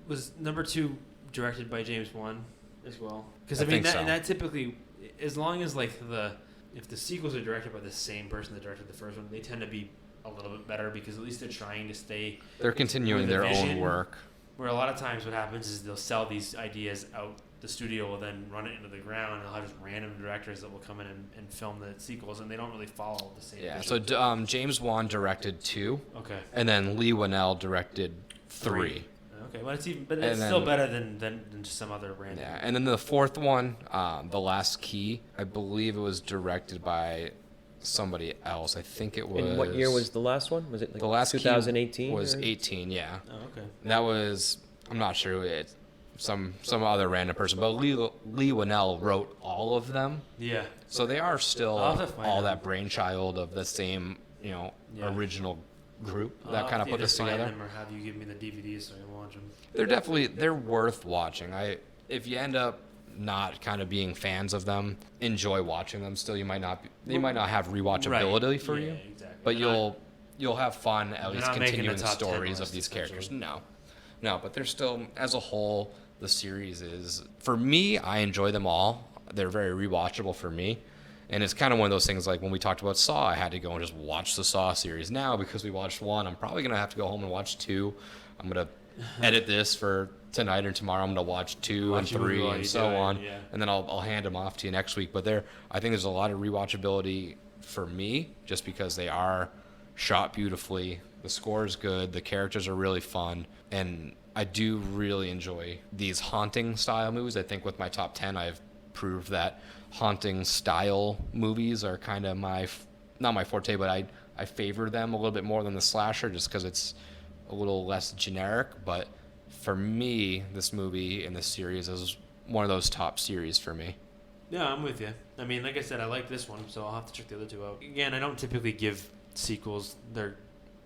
was number 2 directed by James Wan as well? Because I think so. and that typically, as long as like if the sequels are directed by the same person that directed the first one, they tend to be a little bit better because at least they're trying to stay. They're continuing with the their vision, own work. Where a lot of times what happens is they'll sell these ideas out. The studio will then run it into the ground, and they'll have just random directors that will come in and film the sequels, and they don't really follow the same. Yeah. vision. So James Wan directed 2, Okay. and then Lee Whannell directed 3. Okay, well, but And it's then- still better than just some other random. Yeah, and then the 4th one, The Last Key, I believe it was directed by somebody else. I think it was. And what year was the last one? Was it like The Last 2018? Key was or? 18, yeah. Oh, okay. That was, I'm not sure, it's some other random person, but Lee Whannell wrote all of them. Yeah. So they are still I'll have to find all them. that brainchild of the same, Yeah. original group I'll that have kind of to put either this find together. them or have you give me the DVDs so I can watch them. They're worth watching. If you end up not kind of being fans of them, enjoy watching them. Still, they might not have rewatchability for you, Exactly. but you'll have fun at they're least not making the continuing the top 10 stories list, of these characters. essentially. No, but they're still, as a whole, the series is, for me, I enjoy them all. They're very rewatchable for me. And it's kind of one of those things like when we talked about Saw, I had to go and just watch the Saw series. Now, because we watched 1, I'm probably going to have to go home and watch 2. I'm going to edit this for tonight or tomorrow. I'm going to watch 2 Watch and a movie 3 while and you so do it, on. yeah. And then I'll hand them off to you next week. But I think there's a lot of rewatchability for me just because they are shot beautifully. The score is good. The characters are really fun. And I do really enjoy these haunting style movies. I think with my top 10, I've proved that haunting style movies are kind of not my forte, but I favor them a little bit more than the slasher just because it's a little less generic. But for me, this movie and this series is one of those top series for me. Yeah, I'm with you. I mean, like I said, I like this one, so I'll have to check the other 2 out. Again, I don't typically give sequels their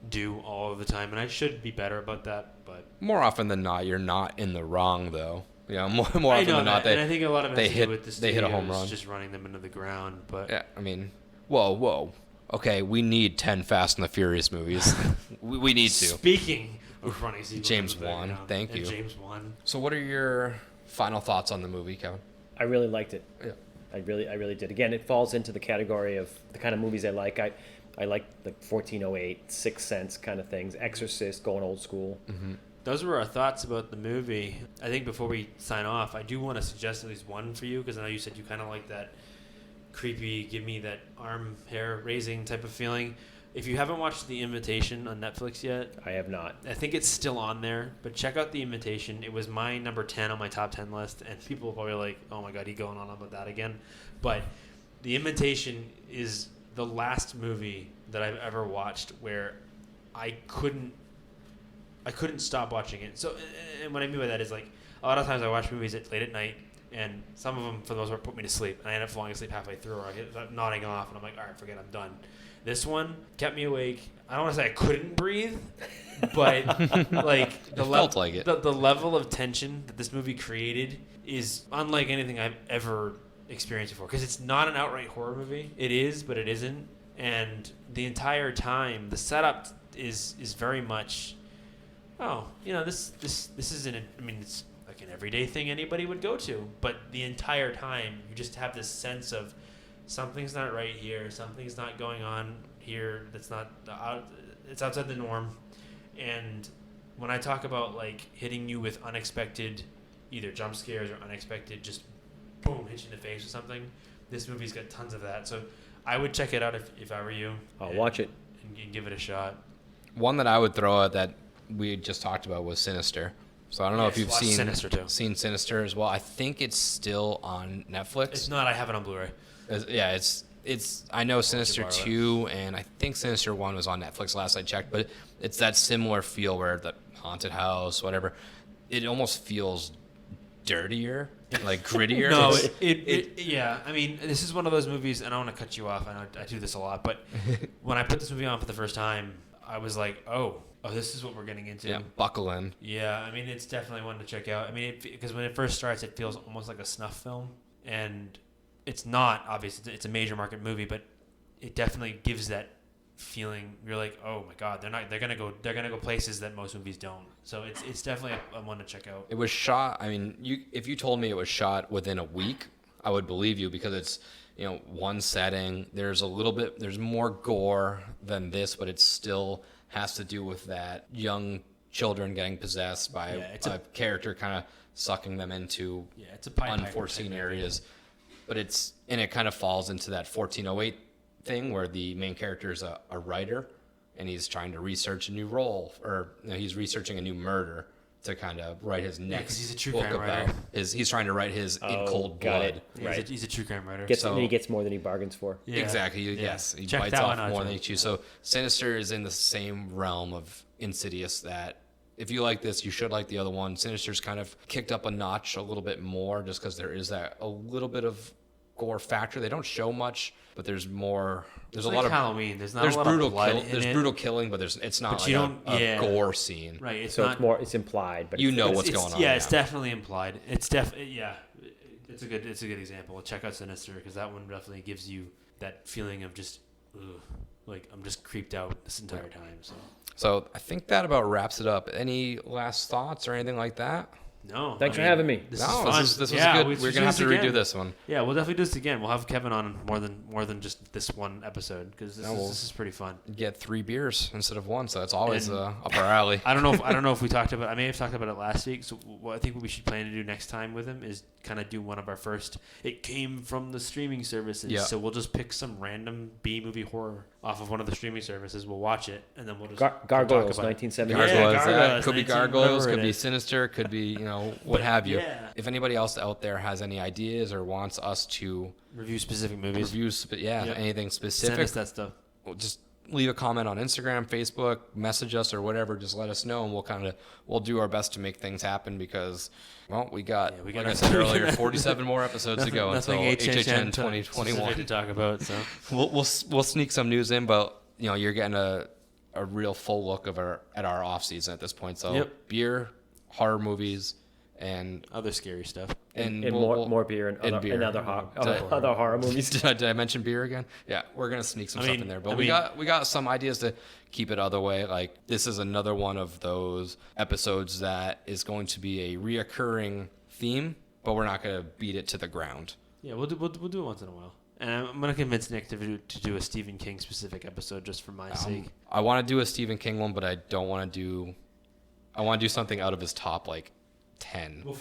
due all of the time, and I should be better about that, but More often than not, you're not in the wrong, though. More I often know than not, that, and I think a lot of it they has to hit- do with the they hit a home studios run. just running them into the ground, but Yeah, I mean, whoa. Okay, we need 10 Fast and the Furious movies. we need to. Speaking of running sequels, James into the Wan, ground, thank and you. James Wan. So what are your final thoughts on the movie, Kevin? I really liked it. Yeah. I really did. Again, it falls into the category of the kind of movies I like. I like 1408, Sixth Sense kind of things, Exorcist, going old school. Mm-hmm. Those were our thoughts about the movie. I think before we sign off, I do want to suggest at least one for you because I know you said you kind of like that creepy, give me that arm hair raising type of feeling. If you haven't watched The Invitation on Netflix yet, I have not. I think it's still on there, but check out The Invitation. It was my number 10 on my top 10 list, and people are probably like, oh my God, he going on about that again. But The Invitation is the last movie that I've ever watched where I couldn't stop watching it. So, and what I mean by that is like a lot of times I watch movies late at night, and some of them, for the most part, put me to sleep. And I end up falling asleep halfway through, or I get nodding off, and I'm like, all right, forget, I'm done. This one kept me awake. I don't want to say I couldn't breathe, but like the felt like it. The level of tension that this movie created is unlike anything I've ever experienced before. Because it's not an outright horror movie. It is, but it isn't. And the entire time, the setup is very much, this isn't. I mean, it's like an everyday thing anybody would go to. But the entire time, you just have this sense of something's not right here. Something's not going on here. That's not it's outside the norm. And when I talk about like hitting you with unexpected, either jump scares or unexpected, just boom, hit you in the face or something, this movie's got tons of that. So I would check it out if I were you. I'll watch it. And give it a shot. One that I would throw out that we just talked about was Sinister. So I don't know if you've watch seen Sinister too. Seen Sinister as well. I think it's still on Netflix. It's not. I have it on Blu-ray. Yeah, it's I know Sinister borrow it. 2 and I think Sinister 1 was on Netflix last I checked, but it's that similar feel where the haunted house, whatever, it almost feels dirtier, like grittier. No, It's- yeah. I mean, this is one of those movies, and I want to cut you off. I know I do this a lot, but when I put this movie on for the first time, I was like, oh, this is what we're getting into. yeah, buckle in. Yeah, I mean, it's definitely one to check out. I mean, because when it first starts, it feels almost like a snuff film, and it's not. Obviously, it's a major market movie, but it definitely gives that feeling. You're like, oh my god, they're gonna go places that most movies don't. So it's definitely a one to check out. It was shot. I mean, if you told me it was shot within a week, I would believe you because it's one setting. There's more gore than this, but it still has to do with that young children getting possessed by a character kind of sucking them into It's a Pied Piper unforeseen type areas. But it kind of falls into that 1408 thing where the main character is a writer and he's trying to research a new role, or he's researching a new murder to kind of write his next 'cause he's a true book crime about writer. He's trying to write his In Cold got Blood. it. Yeah, Right. he's a true crime writer. He gets more than he bargains for. Yeah. Exactly. Yeah. Yes, he Check bites that off one out, more Joe. than he chews. So Sinister is in the same realm of Insidious. That if you like this, you should like the other one. Sinister's kind of kicked up a notch a little bit more, just because there is that a little bit of gore factor. They don't show much, but there's more. There's It's a lot like of Halloween. There's not there's a lot brutal of blood kill. in There's it. brutal killing, but it's not But like you don't- a gore scene. Right. It's So not. it's implied, but You know it's, what's it's, going on. Yeah, it's definitely implied. It's yeah. It's a good example. Check out Sinister because that one definitely gives you that feeling of just like I'm just creeped out this entire time. So I think that about wraps it up. Any last thoughts or anything like that? No. Thanks for having me. This No, is this fun. is- this was Yeah, good. we We're should gonna have do to this redo again. this one. Yeah, we'll definitely do this again. We'll have Kevin on more than just this one episode because Yeah, well- this is pretty fun. Get 3 beers instead of 1, so that's always And- up our alley. I don't know if we talked about. I may have talked about it last week. So I think what we should plan to do next time with him is kind of do one of our first. It came from the streaming services. Yeah. So we'll just pick some random B movie horror off of one of the streaming services. We'll watch it and then we'll just Gargoyles, talk about it. 1970. Gargoyles, Gargoyles, could be 19 Gargoyles, whatever could it be is. Sinister, could be what have you. yeah. If anybody else out there has any ideas or wants us to Review specific movies. review, Yep. anything Send specific, us that stuff. well, just leave a comment on Instagram, Facebook, message us or whatever. Just let us know, and we'll do our best to make things happen because, well, we got Yeah, we got like I said nothing- earlier, 47 more episodes to go until HHN specific 2021. to talk about. So We'll sneak some news in, but you're getting a real full look of at our off season at this point. So Yep. beer, horror movies, and other scary stuff. And we'll- more beer and beer. other Did- other horror movies. Did I mention beer again? Yeah, we're gonna sneak some I stuff mean- in there, but I we mean- got some ideas to keep it other way. Like this is another one of those episodes that is going to be a reoccurring theme, but we're not gonna beat it to the ground. Yeah, we'll do it once in a while. And I'm gonna convince Nick to do a Stephen King specific episode just for my sake. I want to do a Stephen King one, but I don't want to do. I want to do something out of his top 10. We'll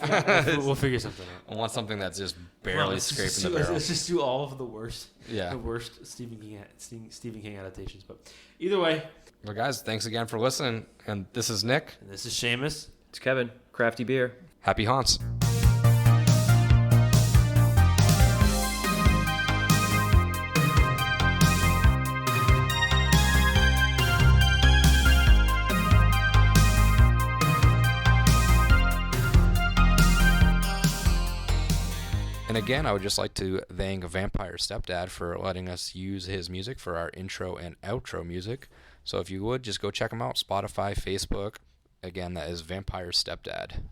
figure something out. I want something that's just Come barely on, let's scraping just the do- barrel. Let's just do all of the worst Yeah. Stephen King adaptations. But either way, Well, guys, thanks again for listening. And this is Nick. and this is Shamus. It's Kevin, CrafteeBeer. Happy haunts. And again, I would just like to thank Vampire Stepdad for letting us use his music for our intro and outro music. So if you would, just go check him out. Spotify, Facebook. Again, that is Vampire Stepdad.